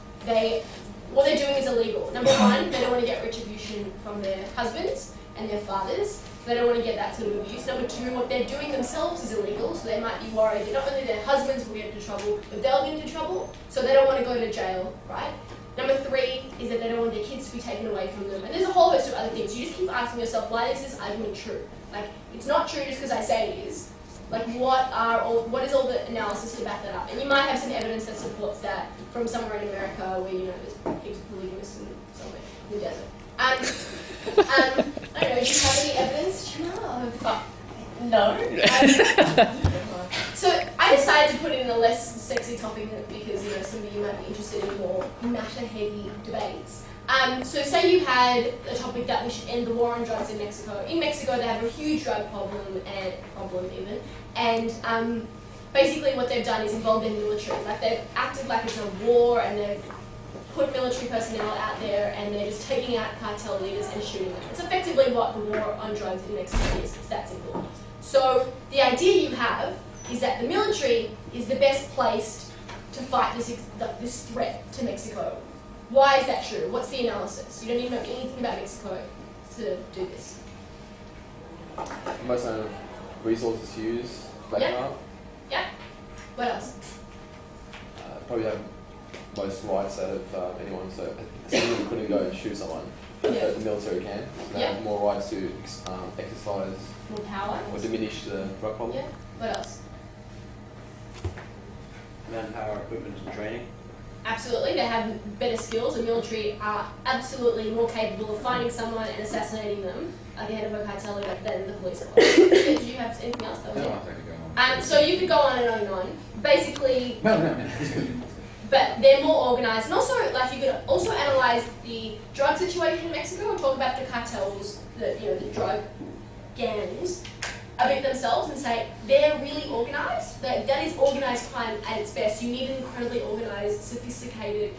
what they're doing is illegal. Number one, they don't want to get retribution from their husbands and their fathers, so they don't want to get that sort of abuse. Number two, what they're doing themselves is illegal, so they might be worried that not only their husbands will get into trouble, but they'll get into trouble, so they don't want to go to jail, right? Number three is that they don't want their kids to be taken away from them. And there's a whole host of other things. You just keep asking yourself, why is this argument true? Like, it's not true just because I say it is. Like, what is all the analysis to back that up? And you might have some evidence that supports that from somewhere in America where, you know, there's heaps of polygamists and somewhere in the desert. I don't know, do you have any evidence, Shana? No. So I decided to put in a less sexy topic because, you know, some of you might be interested in more matter-heavy debates. So say you had a topic that we should end the war on drugs in Mexico. In Mexico, they have a huge drug problem, and basically what they've done is involved their military. Like, they've acted like it's a war, and they've put military personnel out there, and they're just taking out cartel leaders and shooting them. It's effectively what the war on drugs in Mexico is. It's that simple. So the idea you have is that the military is the best placed to fight this threat to Mexico. Why is that true? What's the analysis? You don't need to know anything about Mexico to do this. Most amount of resources to use, background. Yeah. What else? Probably have most rights out of anyone, so someone couldn't go and shoot someone, but the military can. So they have more rights to exercise, more power, or diminish the drug problem. Yeah. What else? Manpower, equipment, and training. Absolutely, they have better skills. The military are absolutely more capable of finding someone and assassinating them at the head of a cartel than the police are. Did you have anything else? That was it. So you could go on and on. Basically, No. but they're more organised. And also, like, you could also analyse the drug situation in Mexico and talk about the cartels, the drug gangs, a bit themselves and say they're really organised. That is organised crime at its best. You need an incredibly organised, sophisticated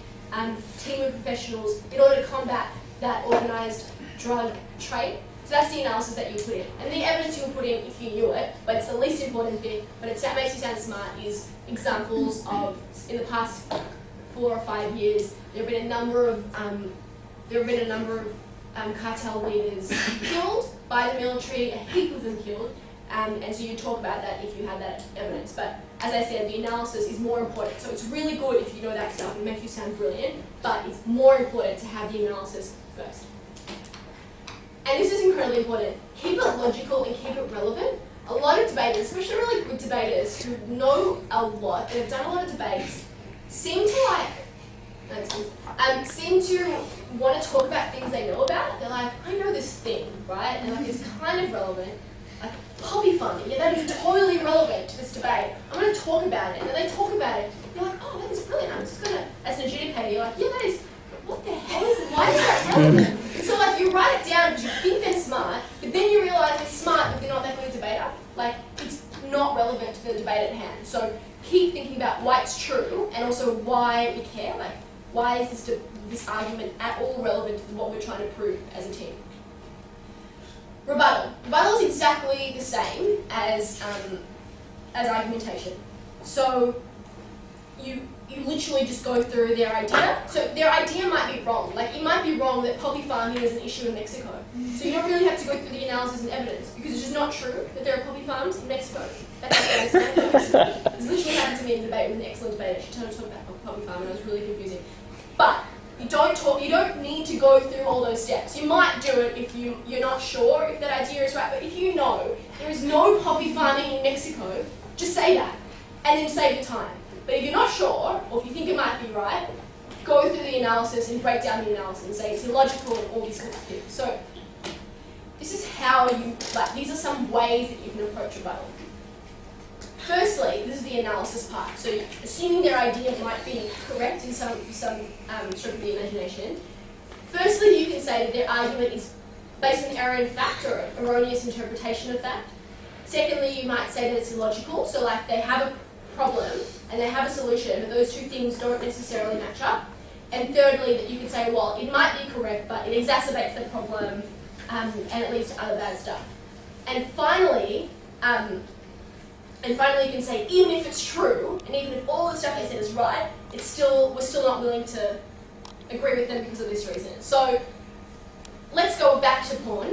team of professionals in order to combat that organised drug trade. So that's the analysis that you put in. And the evidence you'll put in if you knew it, but it's the least important thing, but it makes you sound smart, is examples of, in the past 4 or 5 years, there have been a number of there have been a number of cartel leaders killed by the military, a heap of them killed, and so you talk about that if you have that evidence. But as I said, the analysis is more important. So it's really good if you know that stuff and makes you sound brilliant, but it's more important to have the analysis first. And this is incredibly important. Keep it logical and keep it relevant. A lot of debaters, especially really good debaters who know a lot, they've done a lot of debates, seem to want to talk about things they know about. They're like, I know this thing, right? And like, it's kind of relevant. Like poppy farming, yeah, that is totally relevant to this debate. I'm going to talk about it, and then they talk about it. You're like, oh, that is brilliant. I'm just going to, as an adjudicator, you're like, yeah, that is. What the hell is it? Why is that relevant? So like, you write it down because you think they're smart, but then you realise they're smart, but they're not that good a debater. Like, it's not relevant to the debate at hand. So keep thinking about why it's true, and also why we care. Like, why is this argument at all relevant to what we're trying to prove as a team? Rebuttal. Rebuttal is exactly the same as argumentation. So you literally just go through their idea. So their idea might be wrong. Like, it might be wrong that poppy farming is an issue in Mexico. So you don't really have to go through the analysis and evidence, because it's just not true that there are poppy farms in Mexico. That's what I understand. This literally happened to me in a debate with an excellent debater. She tried to talk about poppy farming, and it was really confusing. But you don't need to go through all those steps. You might do it if you're not sure if that idea is right, but if you know there is no poppy farming in Mexico, just say that, and then save your time. But if you're not sure, or if you think it might be right, go through the analysis and break down the analysis and say it's illogical and all these kinds of things. So this is how these are some ways that you can approach rebuttal. Firstly, this is the analysis part. So assuming their idea might be correct in some stroke of the imagination, firstly you can say that their argument is based on error in fact or an erroneous interpretation of fact. Secondly, you might say that it's illogical, so like they have a problem and they have a solution, but those two things don't necessarily match up. And thirdly, that you could say, well, it might be correct, but it exacerbates the problem and it leads to other bad stuff. And finally, you can say, even if it's true, and even if all the stuff they said is right, we're still not willing to agree with them because of this reason. So let's go back to porn,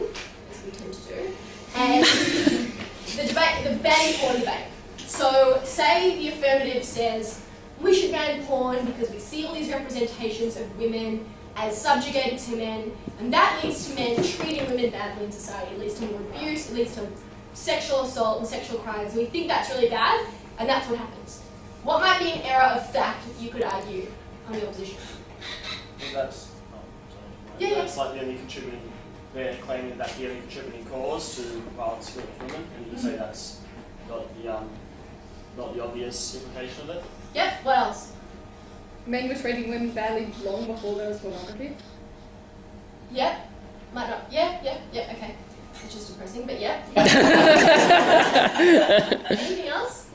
as we tend to do, and the banning porn debate. So say the affirmative says, we should ban porn because we see all these representations of women as subjugated to men, and that leads to men treating women badly in society. It leads to more abuse, it leads to sexual assault and sexual crimes, and we think that's really bad, and that's what happens. What might be an error of fact that you could argue on the opposition? Well, that's like the only contributing, they're claiming that the only contributing cause to violence against women, and you can say that's not the obvious implication of it. Yep, what else? Men were treating women badly long before there was pornography. Yep. Might not. Yeah, okay. Which is depressing, but yeah. Anything else?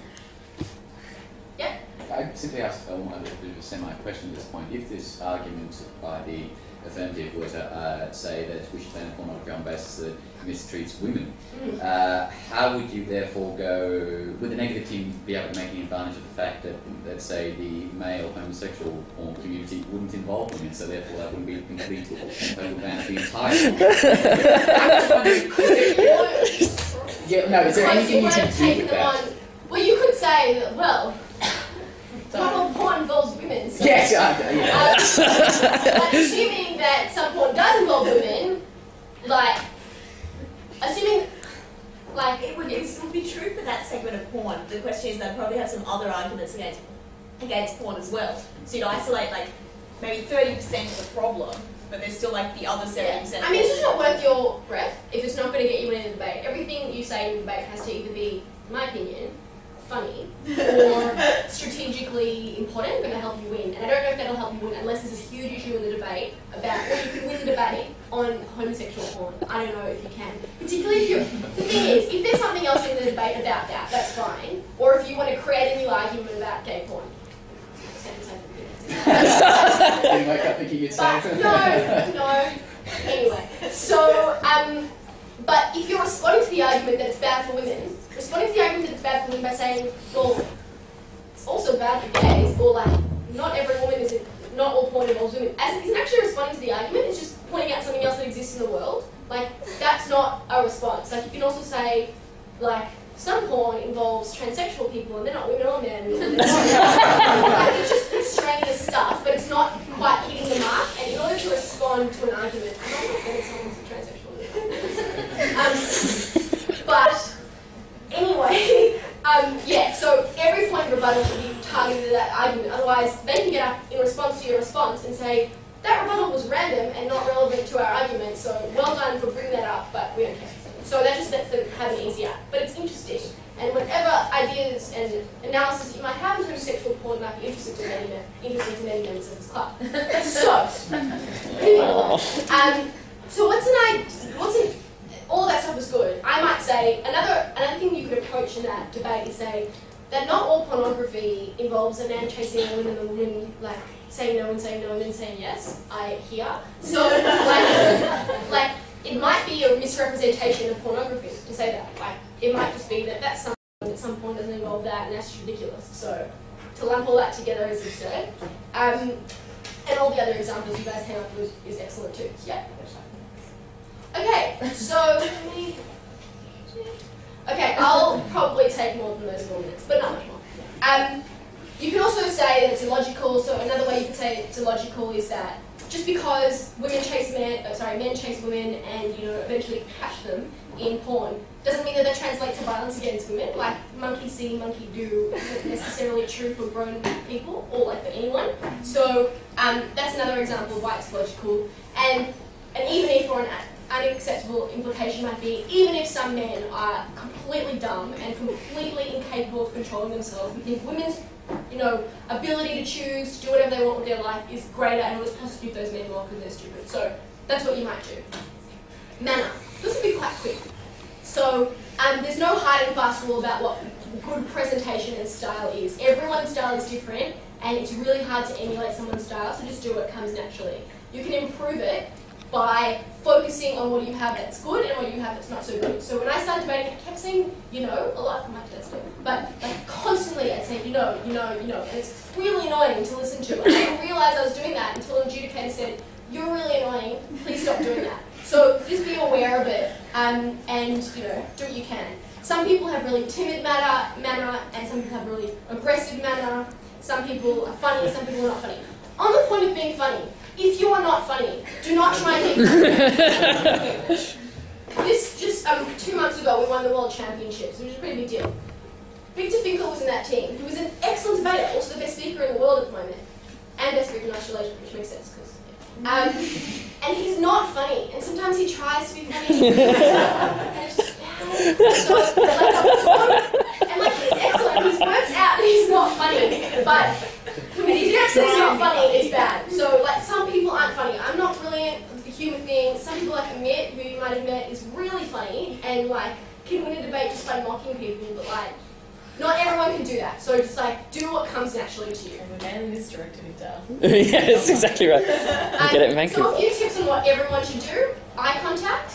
Yep. I simply asked a bit of a semi-question at this point. If this argument by the affirmative were to say that we should ban pornography on the basis that it mistreats women, how would you therefore go, would the negative team be able to make any advantage of the fact that, let's say, the male homosexual porn community wouldn't involve women, so therefore that wouldn't be a complete total ban of the entire Yeah, no, is there anything you can do with that? Well, you could say that, well, not all porn involves women. So yes, but assuming that some porn does involve women, it would be true for that segment of porn. The question is they'd probably have some other arguments against porn as well. So you'd isolate maybe 30% of the problem, but there's still the other 70%. Yeah. I mean, it's just not worth your breath if it's not going to get you in a debate. Everything you say in the debate has to either be, in my opinion, funny or strategically important, going to help you win. And I don't know if that'll help you win unless there's a huge issue in the debate about, well, you can win the debate on homosexual porn. I don't know if you can. Particularly if the thing is, if there's something else in the debate about that, that's fine. Or if you want to create a new argument about gay porn. You wake up thinking you'd say it. No. Anyway, so, but if you're responding to the argument that it's bad for women, responding to the argument that it's bad for women by saying, well, it's also bad for gays, or not every woman not all porn involves women, as isn't actually responding to the argument, it's just pointing out something else that exists in the world, like, that's not a response. Like, you can also say, like, some porn involves transsexual people and they're not women or men. Like, it's just extraneous stuff, but it's not quite hitting the mark. And in order to respond to an argument, I'm not going to someone's transsexual. But anyway, yeah, so every point of rebuttal should be targeted at that argument. Otherwise, they can get up in response to your response and say, that rebuttal was random and not relevant to our argument, so well done for bringing that up, but we don't care. So that just lets them have an easy out. But it's interesting, and whatever ideas and analysis you might have in terms of sexual porn might be interesting to many members of this club. So all that stuff is good. I might say another thing you could approach in that debate is say that not all pornography involves a man chasing a woman and a woman like saying no and then saying yes. I hear. So like it might be a misrepresentation of pornography to say that. Like it might just be that some porn doesn't involve that and that's ridiculous. So to lump all that together is absurd. And all the other examples you guys came up with is excellent too. Yeah. Okay, so I'll probably take more than those 4 minutes, but not much more. You can also say that it's illogical. So another way you can say it's illogical is that just because men chase women and eventually catch them in porn doesn't mean that they translate to violence against women. Like monkey see, monkey do isn't necessarily true for grown people or like for anyone. So that's another example of why it's logical. And even if for an unacceptable implication might be, even if some men are completely dumb and completely incapable of controlling themselves, we think women's ability to choose to do whatever they want with their life is greater and we'll prosecute those men more because they're stupid. So that's what you might do. Manner. This will be quite quick. So there's no hard and fast rule about what good presentation and style is. Everyone's style is different and it's really hard to emulate someone's style, so just do what comes naturally. You can improve it by focusing on what you have that's good and what you have that's not so good. So when I started debating, I kept saying, a lot of my dad's do, but like constantly I'd say, and it's really annoying to listen to. And I didn't realise I was doing that until an adjudicator said, you're really annoying, please stop doing that. So just be aware of it and do what you can. Some people have really timid manner and some people have really aggressive manner. Some people are funny, some people are not funny. On the point of being funny, if you are not funny, do not try and be funny. This just 2 months ago we won the World Championships, which is a pretty big deal. Victor Finkel was in that team. He was an excellent debater, also the best speaker in the world at the moment, and best speaker in Australasia, which makes sense because. And he's not funny, and sometimes he tries to be funny. And it's just he's excellent. He's worked out, and he's not funny, but. When he says he's not funny, it's bad. So, some people aren't funny. I'm not brilliant with the humour thing. Some people, like Amit, who you might have met, is really funny and, can win a debate just by mocking people, but, not everyone can do that. So, just, do what comes naturally to you. And we're nailing this directive down. Yeah, that's exactly right. Get it in Vancouver. So, a few tips on what everyone should do. Eye contact.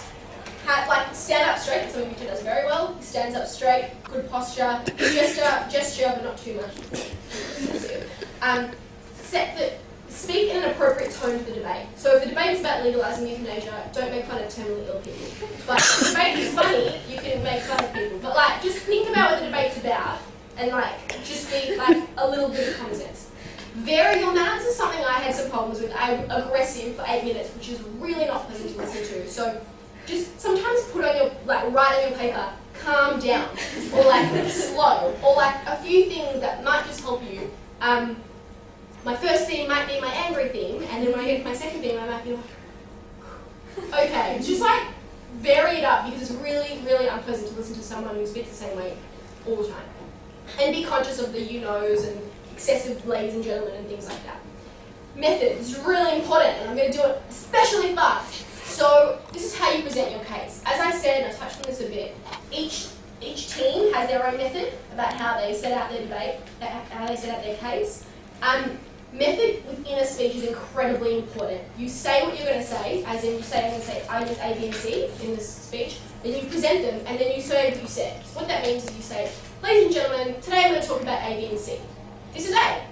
Stand up straight. Something Victor does very well. He stands up straight. Good posture. Gesture, but not too much. Speak in an appropriate tone for the debate. So if the debate is about legalising euthanasia, don't make fun of terminally ill people. But if the debate is funny, you can make fun of people. But just think about what the debate's about and just be a little bit of common sense. Vary your manners is something I had some problems with. I'm aggressive for 8 minutes, which is really not pleasant to listen to. So just sometimes put on your write on your paper, calm down, or slow, or a few things that might just help you. My first theme might be my angry theme, and then when I get to my second theme, I might be okay. Just vary it up because it's really, really unpleasant to listen to someone who speaks the same way all the time. And be conscious of the you-knows and excessive ladies and gentlemen and things like that. Method is really important, and I'm going to do it especially fast. So this is how you present your case. As I said, and I touched on this a bit, each team has their own method about how they set out their debate, how they set out their case. Method within a speech is incredibly important. You say what you're going to say, as in you say, I'm going to say arguments A, B, and C in this speech, then you present them, and then you say what you said. So what that means is you say, ladies and gentlemen, today I'm going to talk about A, B, and C. This is A.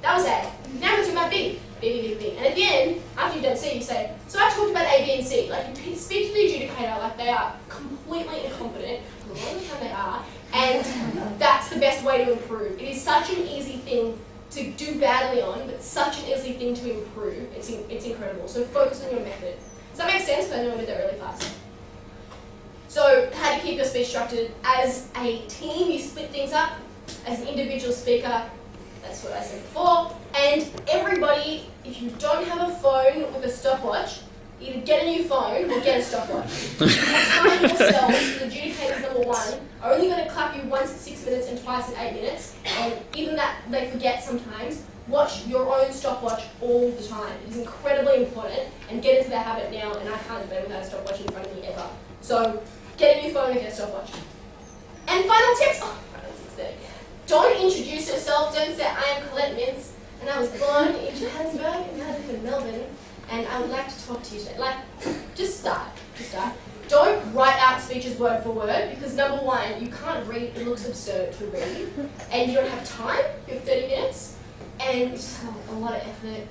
That was A. Now I'm going to talk about B. big thing. And at the end, after you've done C, you say, so I talked about A, B, and C. Like, you speak to the adjudicator like they are completely incompetent, a lot of the time they are, and that's the best way to improve. It is such an easy thing to do badly on, but such an easy thing to improve. It's incredible. So focus on your method. Does that make sense? Because I know I did that really fast. So how do you keep your speech structured? As a team, you split things up. As an individual speaker, that's what I said before. And everybody, if you don't have a phone with a stopwatch, either get a new phone or get a stopwatch. Time yourselves, the adjudicators number one, are only going to clap you once at 6 minutes and twice at 8 minutes. And even that they forget sometimes. Watch your own stopwatch all the time. It is incredibly important, and get into the habit now, and I can't debate without a stopwatch in front of me ever. So get a new phone and get a stopwatch. And final tips, don't introduce yourself. Don't say, I am Colette Mintz, and I was born in Johannesburg and I live in Melbourne, and I would like to talk to you today. Like, just start. Don't write out speeches word for word, because number one, you can't read, it looks absurd to read, and you don't have time, you have 30 minutes, and it's just a lot of effort,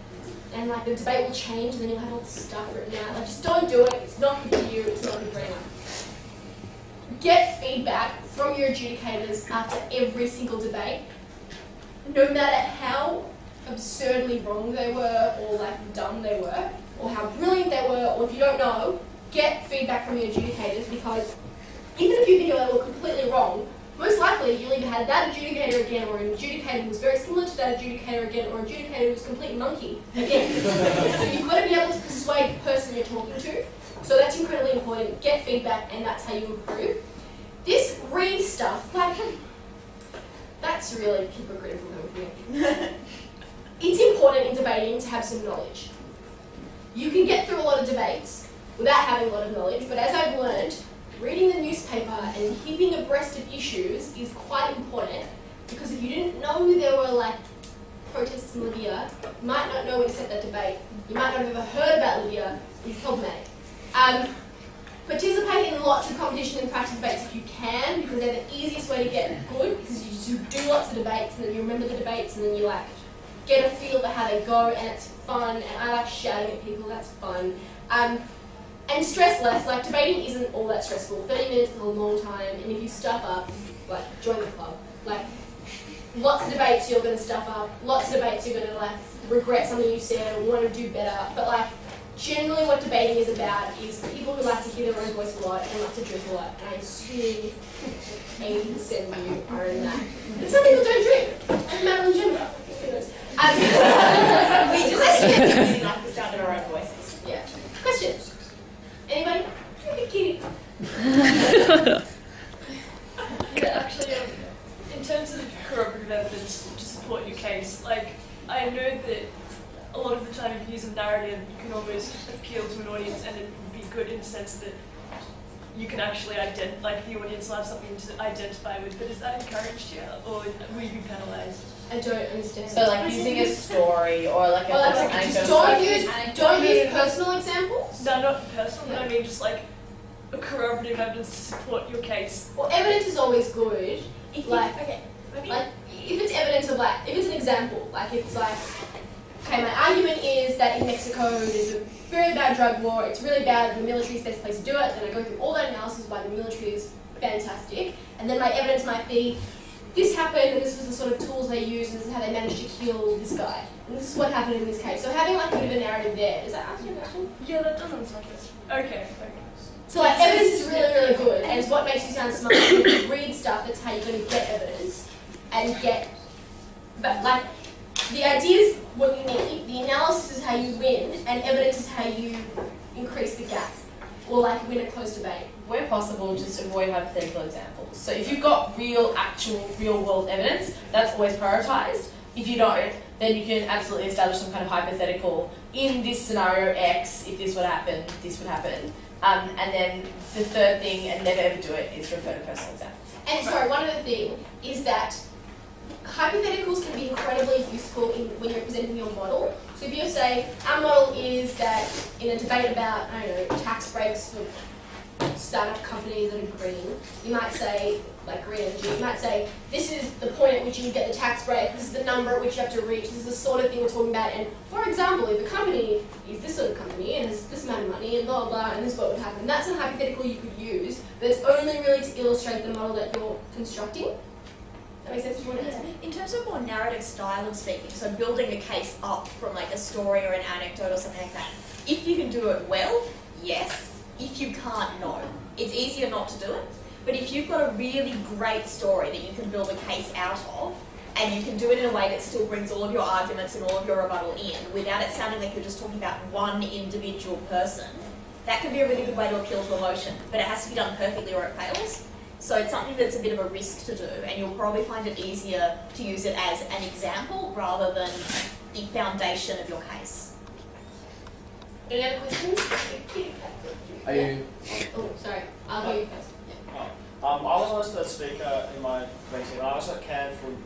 and like the debate will change, and then you'll have all this stuff written out. Like, just don't do it, it's not good for you, it's not good for anyone. Get feedback from your adjudicators after every single debate, no matter how absurdly wrong they were, or like dumb they were, or how brilliant they were, or if you don't know, get feedback from your adjudicators, because even if you think they were completely wrong, most likely you'll either have that adjudicator again, or an adjudicator who was very similar to that adjudicator again, or an adjudicator who was a complete monkey again. So you've got to be able to persuade the person you're talking to. So that's incredibly important. Get feedback, and that's how you improve. This read stuff, like, that's really hypocritical of me. It's important in debating to have some knowledge. You can get through a lot of debates without having a lot of knowledge, but as I've learned, reading the newspaper and keeping abreast of issues is quite important, because if you didn't know there were like protests in Libya, you might not know when to set that debate. You might not have ever heard about Libya. It's problematic. Participate in lots of competition and practice debates if you can, because they're the easiest way to get good, because you do lots of debates and then you remember the debates and then you like get a feel for how they go, and it's fun, and I like shouting at people, that's fun. And stress less, like debating isn't all that stressful. 30 minutes is a long time, and if you stuff up, like join the club. Like lots of debates you're going to stuff up, lots of debates you're going to like regret something you said or want to do better, but like generally what debating is about is people who like to hear their own voice a lot and like to drink a lot, and I assume 80% of you are in that. And some people don't drink, and Madeline Jimmer. We just like the sound of our own voices. Yeah. Questions? Anybody? Kitty. Yeah, actually, in terms of corroborative evidence to support your case, like, I know that a lot of the time if you use a narrative, you can almost appeal to an audience, and it would be good in the sense that you can actually like the audience will have something to identify with. But is that encouraged here, or will you be penalised? I don't understand. So like using a story or like a don't use personal examples? No, not personal, but I mean just like a corroborative evidence to support your case. Well, evidence is always good. If like, like if it's evidence of like, if it's an example, like if it's like, okay, my argument is that in Mexico there's a very bad drug war, it's really bad, the military is the best place to do it, then I go through all that analysis why the military is fantastic, and then my evidence might be, this happened, and this was the sort of tools they used, and this is how they managed to kill this guy. And this is what happened in this case. So having like a bit of a narrative there, does that answer your question? Yeah, that does answer my question. Okay. So like evidence is really, really good, and it's what makes you sound smart. When you read stuff, that's how you're going to get evidence, and get, but like, the idea is what you need, the analysis is how you win, and evidence is how you increase the gap, or like win a close debate. Where possible, just avoid hypothetical examples. So if you've got real world evidence, that's always prioritised. If you don't, then you can absolutely establish some kind of hypothetical. In this scenario X, if this would happen, this would happen. And then the third thing, and never ever do it, is refer to personal examples. And sorry, one other thing is that hypotheticals can be incredibly useful when you're presenting your model. So if you say, our model is that in a debate about, I don't know, tax breaks for startup companies that are green, you might say, like green energy, you might say, this is the point at which you get the tax break, this is the number at which you have to reach, this is the sort of thing we're talking about, and for example, if the company is this sort of company and has this amount of money and blah, blah, blah, and this is what would happen, that's a hypothetical you could use, but it's only really to illustrate the model that you're constructing. That makes sense? Do you want to answer? In terms of more narrative style of speaking, so building the case up from like a story or an anecdote or something like that, if you can do it well, yes. If you can't, no. It's easier not to do it. But if you've got a really great story that you can build a case out of, and you can do it in a way that still brings all of your arguments and all of your rebuttal in, without it sounding like you're just talking about one individual person, that can be a really good way to appeal to emotion. But it has to be done perfectly or it fails. So it's something that's a bit of a risk to do, and you'll probably find it easier to use it as an example rather than the foundation of your case. Any other questions? Are you? Oh, sorry. I'll hear you first. Yeah. I was always the speaker in my meeting, and I also canned from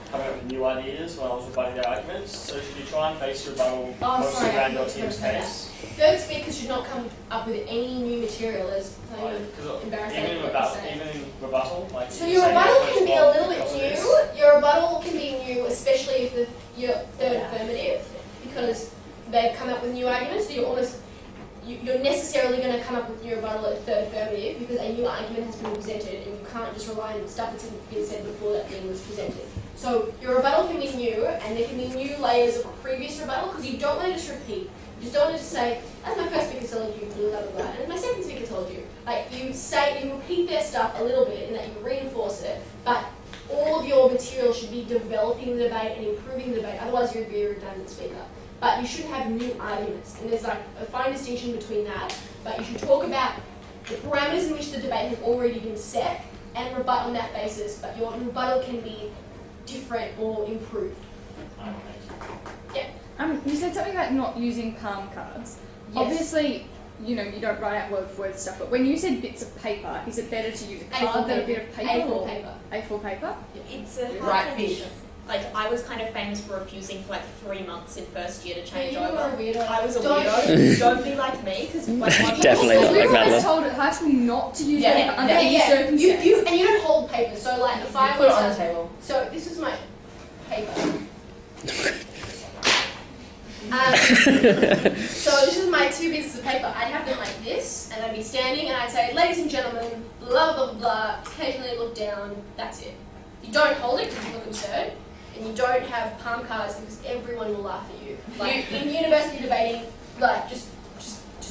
coming up with new ideas when I was rebutting their arguments. So should you try and base your rebuttal mostly around your team's case? Third speakers should not come up with any new material. There's embarrassing. Even in rebuttal, like so your rebuttal can be a little bit new. Your rebuttal can be new, especially if you're third affirmative, because they've come up with new arguments. So you're necessarily going to come up with new rebuttal at third affirmative because a new argument has been presented, and you can't just rely on stuff that's been said before that thing was presented. So your rebuttal can be new, and there can be new layers of previous rebuttal because you don't want to just repeat. You just don't want to just say, as my first speaker told you, blah, blah, blah, and my second speaker told you. Like, you repeat their stuff a little bit in that you reinforce it, but all of your material should be developing the debate and improving the debate, otherwise you'd be a redundant speaker. But you should have new arguments, and there's like a fine distinction between that, but you should talk about the parameters in which the debate has already been set and rebut on that basis, but your rebuttal can be different or improved. Yeah. You said something about not using palm cards. Yes. Obviously, you don't write out word for word stuff, but when you said bits of paper, is it better to use a card than a bit of paper? A4 paper. A4 paper? It's a hard Right transition. Like, I was kind of famous for refusing for like 3 months in first year to change You over. were a weirdo. I was a weirdo. Don't be like me, because like Definitely not We like were always Madeline. told at high school not to use Yeah, paper under any yeah. circumstance. And you don't hold paper, so like if I Put it was on the table. So this is my paper. So this is my 2 pieces of paper. I'd have them like this, and I'd be standing, and I'd say, ladies and gentlemen, blah, blah, blah, blah, occasionally look down, that's it. You don't hold it because you look absurd, and you don't have palm cards because everyone will laugh at you. Like, in university debating, like, just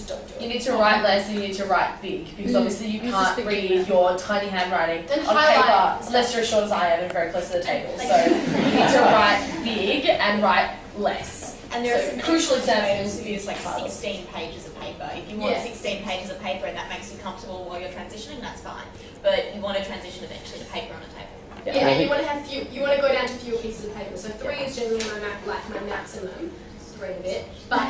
don't do it. You need to write less and you need to write big, because obviously you can't read your tiny handwriting And on highlight. paper unless you're as short as I am and very close to the table. So you need to write big and write less. And there are So some crucial examples to use use like files. 16 pages of paper. If you want 16 pages of paper and that makes you comfortable while you're transitioning, that's fine. But you want to transition eventually to paper on a table. Yeah, and you want to have you want to go down to fewer pieces of paper. So 3 is generally my maximum. 3 a bit, but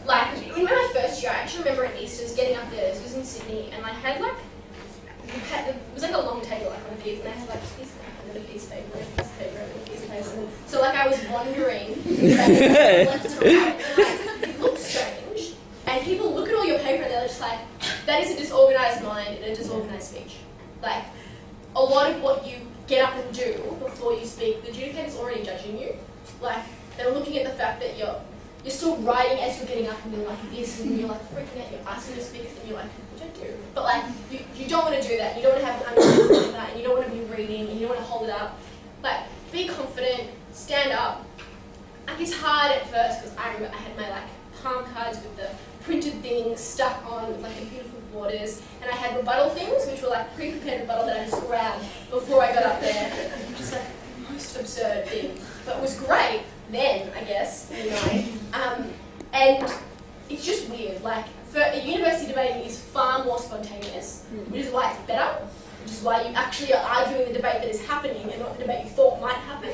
like in my first year, I actually remember at Easter's getting up there. This was in Sydney, and I had like it was like a long table, like on a piece, and I had like this another piece of paper, and a piece of paper, and a piece of paper. So like I was wandering left to right, and like it looked strange. And people look at all your paper and they're just like, that is a disorganized mind and a disorganized speech. Like a lot of what you get up and do before you speak, the adjudicator's already judging you. Like they're looking at the fact that you're still writing as you're getting up and you're like this and you're like freaking out, you're asking the speakers and you're like, what do I do? But like, you don't want to do that. You don't want to have an understanding of that, and you don't want to be reading, and you don't want to hold it up. Like, be confident, stand up. Like, it's hard at first because I remember I had my like palm cards with the printed things stuck on with like a beautiful borders, and I had rebuttal things which were like pre-prepared rebuttal that I just grabbed before I got up there. Just like the most absurd thing. But it was great then, I guess, in a way. And it's just weird. Like, for university debating is far more spontaneous, which is why it's better, which is why you actually are arguing the debate that is happening and not the debate you thought might happen.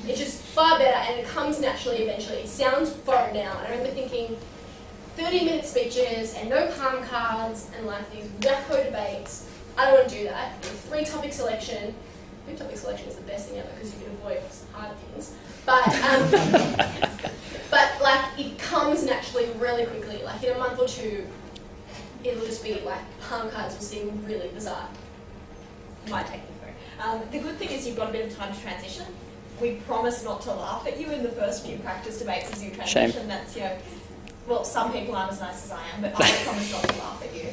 It's just far better, and it comes naturally eventually. It sounds foreign now. I remember thinking 30-minute speeches and no palm cards and like these wacko debates. I don't want to do that. And 3-topic selection. 3-topic selection is the best thing ever because you can avoid hard things. But like it comes naturally really quickly. Like in a month or two, it'll just be like palm cards will seem really bizarre. My technique. The good thing is you've got a bit of time to transition. We promise not to laugh at you in the first few practice debates as you transition. Shame. That's, you know, well, some people aren't as nice as I am, but I promise not to laugh at you.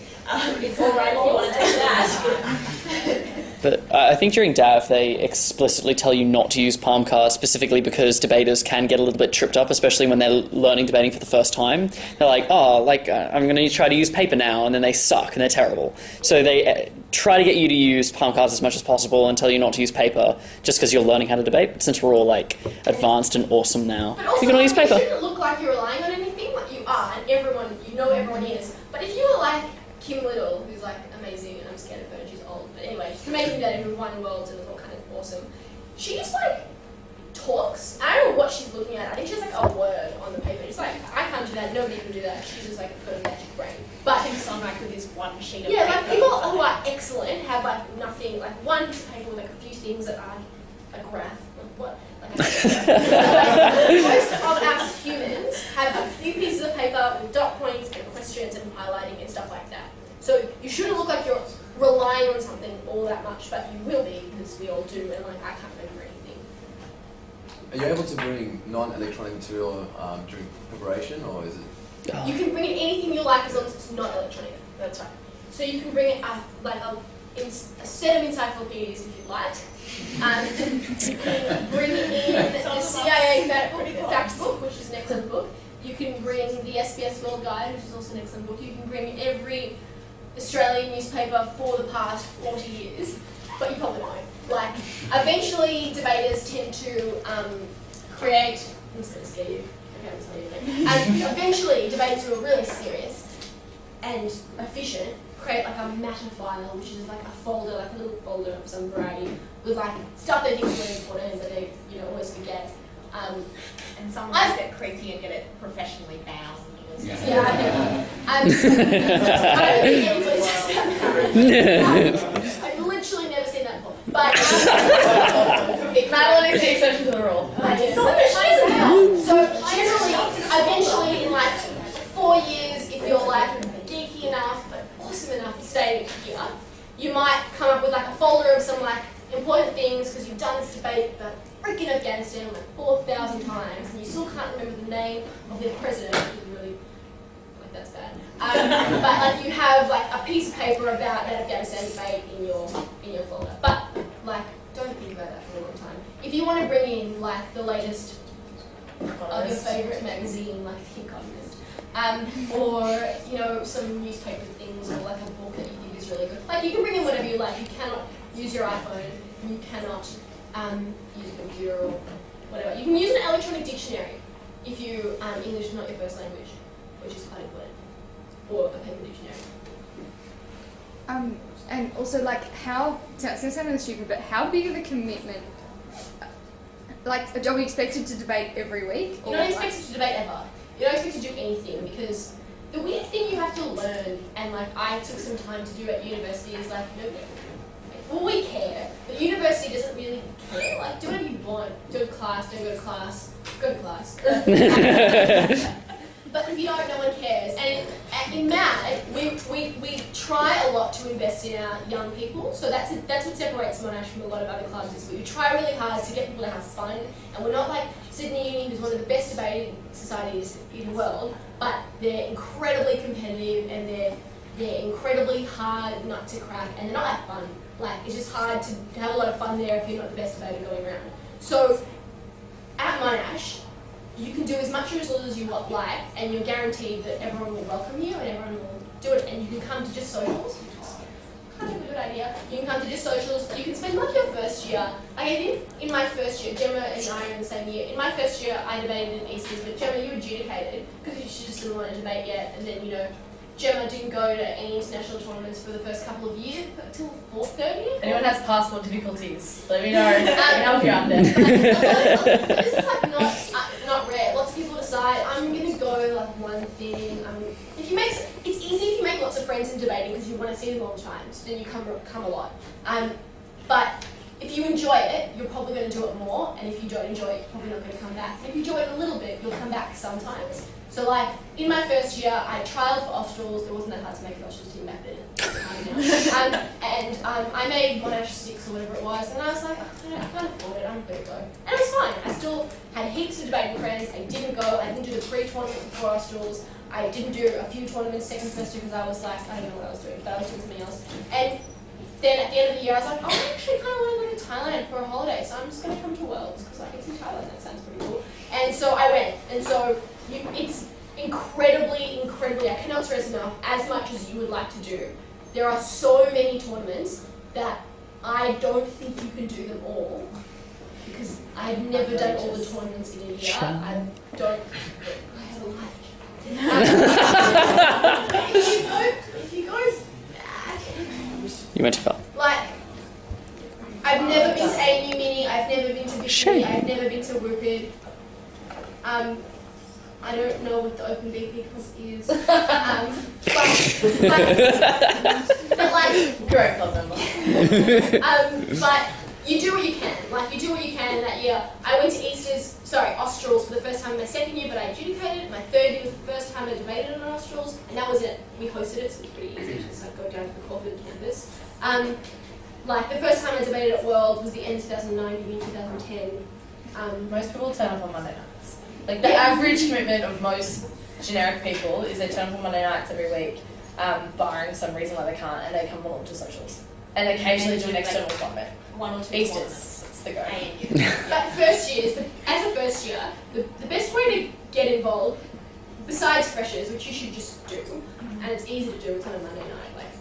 It's all right if you want to take that. But I think during DAV they explicitly tell you not to use palm cards, specifically because debaters can get a little bit tripped up, especially when they're learning debating for the first time. They're like, oh, I'm going to try to use paper now, and then they suck and they're terrible. So they try to get you to use palm cards as much as possible and tell you not to use paper just because you're learning how to debate. But since we're all like advanced and awesome now, but also, you can all use paper. You shouldn't look like you're relying on anything, like you are, and everyone, you know everyone is. But if you were like Kim Little, who's like amazing, and I'm scared of her, she's old, but anyway, she's an amazing data who won worlds and was all kind of awesome. She just like talks. I don't know what she's looking at. I think she's like a word on the paper. It's like, I can't do that, nobody can do that. She's just like got a magic brain. But Tim Sonrak with his one sheet of yeah, paper. like people who are excellent have like nothing, like one piece of paper with like a few things that are a graph. Like what? Like, most of us humans have a few pieces of paper with dot points and questions and highlighting and stuff like that. So you shouldn't look like you're relying on something all that much, but you will be, because we all do, and like I can't remember anything. Are you able to bring non-electronic material during preparation, or is it? You can bring in anything you like as long as it's not electronic. That's right. So you can bring in a set of encyclopedias if you like. You can bring in the CIA fact book, which is an excellent book. You can bring the SBS World Guide, which is also an excellent book. You can bring every Australian newspaper for the past 40 years, but you probably won't. Like, eventually debaters tend to create, I'm just going to scare you, okay, I'm telling you anything. Eventually debaters who are really serious and efficient create like a matter file, which is like a folder, like a little folder of some variety, with like stuff they think is really important but they always forget. And some of us get creepy and get it professionally bound. Yeah, I think I don't think anybody's I've literally never seen that before. But Madeline is the exception to the rule. So generally, eventually in like 4 years, if you're like geeky enough but awesome enough to stay here, you might come up with like a folder of some like important things because you've done this debate about freaking Afghanistan like 4,000 times and you still can't remember the name of the president, which is really, like, that's bad. But like you have like a piece of paper about that Afghanistan debate in your folder. But like, don't think about that for a long time. If you want to bring in like the latest of your favourite magazine, like The Economist, or some newspaper things, or like a book that you think is really good. Like you can bring in whatever you like. You cannot use your iPhone. You cannot use a computer or whatever. You can use an electronic dictionary if English is not your first language, which is quite important, or a paper dictionary. And also, like, it's going to sound really stupid, but how big of a commitment? Like, are we expected to debate every week? You're not expected to debate ever. You're not expected to do anything, because the weird thing you have to learn, and like I took some time to do at university, is like, we care, but university doesn't really care. Like, do whatever you want. Go to class, don't go to class. Go to class. But if you don't, no one cares. And in MAD, we try a lot to invest in our young people. So that's what separates Monash from a lot of other clubs. Is we try really hard to get people to have fun. And we're not like Sydney Uni, who's one of the best debating societies in the world, but they're incredibly competitive and they're incredibly hard nut to crack, and they're not that fun. Like, it's just hard to have a lot of fun there if you're not the best debater going around. So at Monash, you can do as much or as little as you like, and you're guaranteed that everyone will welcome you and everyone will do it, and you can come to just socials, which is kind of a good idea. You can come to just socials. You can spend like your first year. Like, I think in my first year, Gemma and I are in the same year. In my first year, I debated in Easters, but Gemma, you adjudicated because you just didn't want to debate yet, and then Gemma didn't go to any international tournaments for the first couple of years until 4th, 3rd year. Anyone has passport difficulties, let me know. I can help you out there. This is like not rare. Lots of people decide, I'm going to go like one thing. It's easy if you make lots of friends in debating because you want to see them all the time, so then you come a lot. But if you enjoy it, you're probably going to do it more, and if you don't enjoy it, you're probably not going to come back. If you enjoy it a little bit, you'll come back sometimes. So like, in my first year, I trialled for Australs. It wasn't that hard to make the Australs team back then. I made 1 out of 6 or whatever it was, and I was like, oh, I can't afford it, I'm going to go. And it was fine. I still had heaps of debating friends. I didn't go. I didn't do the pre-tournament before Australs. I didn't do a few tournaments second semester because I was like, I don't know what I was doing, but I was doing something else. And then at the end of the year, I was like, oh, I actually kind of want to go to Thailand for a holiday, so I'm just going to come to Worlds because I can see Thailand. That sounds pretty cool. And so I went. And so it's incredibly, I cannot stress enough, as much as you would like to do. There are so many tournaments that I don't think you can do them all because I've never done all the tournaments in a year. I have a life. If you go back, You went too far. like, I've never been to ANU Mini, I've never been to Victory, I've never been to Rupert. I don't know what the Open BP course is. But like, Correct club member. but you do what you can. Like, you do what you can in that year. I went to Australs for the first time in my second year, but I adjudicated. My third year was the first time I debated on Australs, and that was it. We hosted it, so it was pretty easy to just like go down to the Caulfield campus. Like, the first time I debated at World was the end of 2009, beginning 2010. Most people turn up on Monday nights. Like, the average commitment of most generic people is they turn up on Monday nights every week, barring some reason why they can't, and they come along to socials. And occasionally do an external tournament. 1 or 2 Easters, it's the go. But first years, as a first year, the best way to get involved, besides freshers, which you should just do, and it's easy to do, it's on a Monday night, like,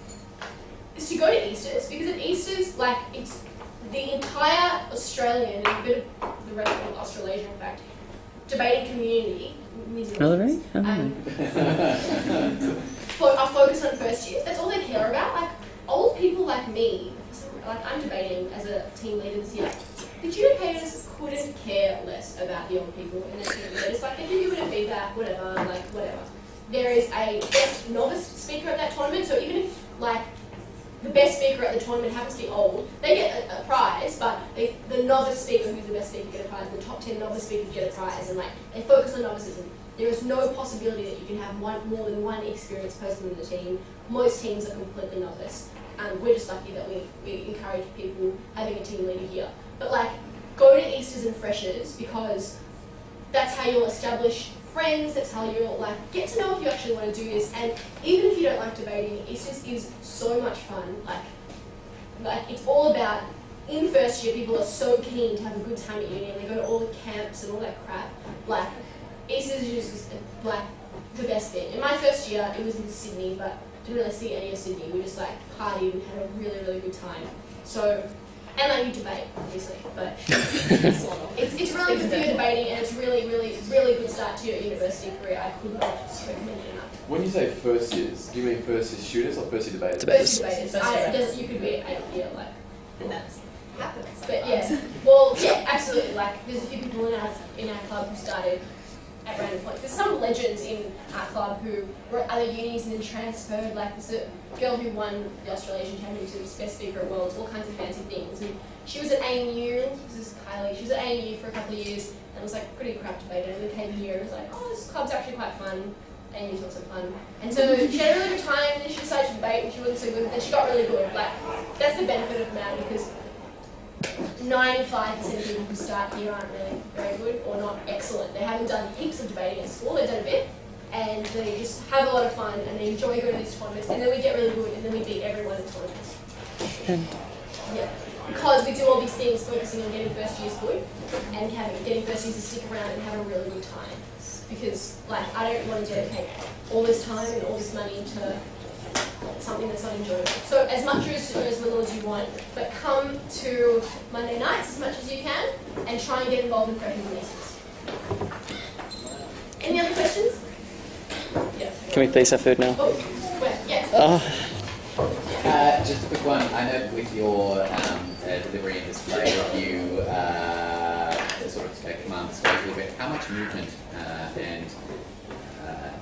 is to go to Easters, because at Easters, like, it's the entire Australian and a bit of the rest of Australasia, in fact, debating community, New Zealand, are focused on first years. That's all they care about. Like, old people like me, like I'm debating as a team leader this year, the adjudicators couldn't care less about the old people in their team. They're just like, they give you a bit of feedback, whatever, like, whatever. There is a best novice speaker at that tournament, so even if, like, the best speaker at the tournament happens to be old, they get a prize, but the novice speaker who's the best speaker get a prize, the top 10 novice speakers get a prize, and like, they focus on novices. And there is no possibility that you can have more than one experienced person in the team. Most teams are completely novice. We're just lucky that we encourage people having a team leader here. But like, go to Easters and Freshers because that's how you'll establish friends, that's how you'll like get to know if you actually want to do this. And even if you don't like debating, Easters is so much fun. Like it's all about, in first year, people are so keen to have a good time at uni and they go to all the camps and all that crap. Like, Easters is just like the best bit. In my first year, it was in Sydney, but didn't really see any of Sydney. We just like partied and had a really, really good time. So, and like you debate, obviously, but it's really good for your debating, and it's really, really, really good start to your university career. I could not recommend it enough. When you say first years, do you mean first year students or first year debaters? First year debaters. You could be at 8th year, like, and that's happens. But yeah, well, yeah, absolutely. Like, there's a few people in our club who started at random points. There's some legends in our club who were at other unis and then transferred. Like, there's a girl who won the Australasian Championships, best speaker at Worlds, all kinds of fancy things. And she was at ANU, this is Kylie, she was at ANU for a couple of years and was like pretty crap debater, and then came here and was like, oh, this club's actually quite fun. ANU's also fun. And so she had a really good time, and then she decided to debate and she wasn't so good, and then she got really good. Like, that's the benefit of MAD, because 95% of people who start here aren't really very good or not excellent. They haven't done heaps of debating at school, they've done a bit, and they just have a lot of fun and they enjoy going to these tournaments, and then we get really good and then we beat everyone in tournaments. Yeah. Because we do all these things focusing on getting first years good and getting first years to stick around and have a really good time. Because like, I don't want to dedicate all this time and all this money to something that's not enjoyable. So as much as little as you want, but come to Monday nights as much as you can and try and get involved in freshman races. Any other questions? Yes. Can we please have food now? Oh, where? Yes. Just a quick one. I know with your delivery and display, you sort of command the space a little bit. How much movement and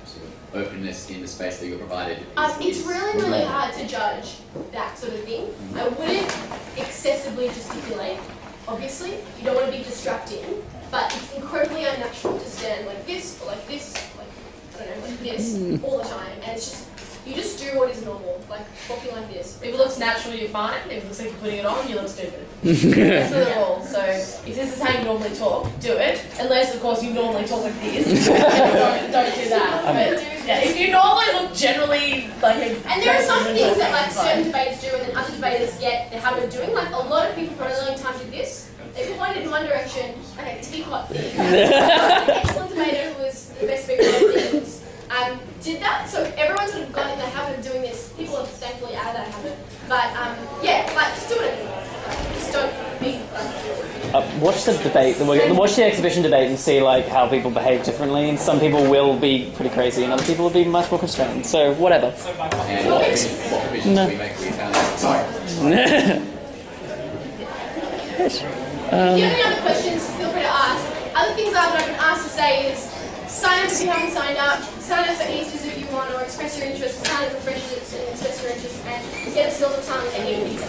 sort of openness in the space that you're provided? It's really hard to judge that sort of thing. I wouldn't excessively gesticulate. Obviously, you don't want to be distracting, but it's incredibly unnatural to stand like this or like this, like I don't know, like this all the time, and it's just. You just do what is normal, like walking like this. If it looks natural, you're fine. If it looks like you're putting it on, you look stupid. That's the rule. So if this is how you normally talk, do it. Unless, of course, you normally talk like this. don't do that. But yeah, if you normally look generally like a... And there are some things that like certain debaters do and then other debaters get the habit of doing. Like a lot of people for a really long time did this. They pointed in one direction. Okay, to be quite fair. An excellent debater who was the best speaker of things. Did that, so everyone sort of got in the habit of doing this. People are thankfully out of that habit, but yeah, like just do it anyway. Just don't be. Watch the debate. Watch the exhibition debate and see like how people behave differently. And some people will be pretty crazy, and other people will be much more constrained. So whatever. And what provisions do we make for your talent? Sorry. If you have any other questions, feel free to ask. Other things that I've been asked to say is. Sign up if you haven't signed up, sign up for Easters if you want, or express your interest, sign up for Freshers and express your interest, and get us all the time at any of these.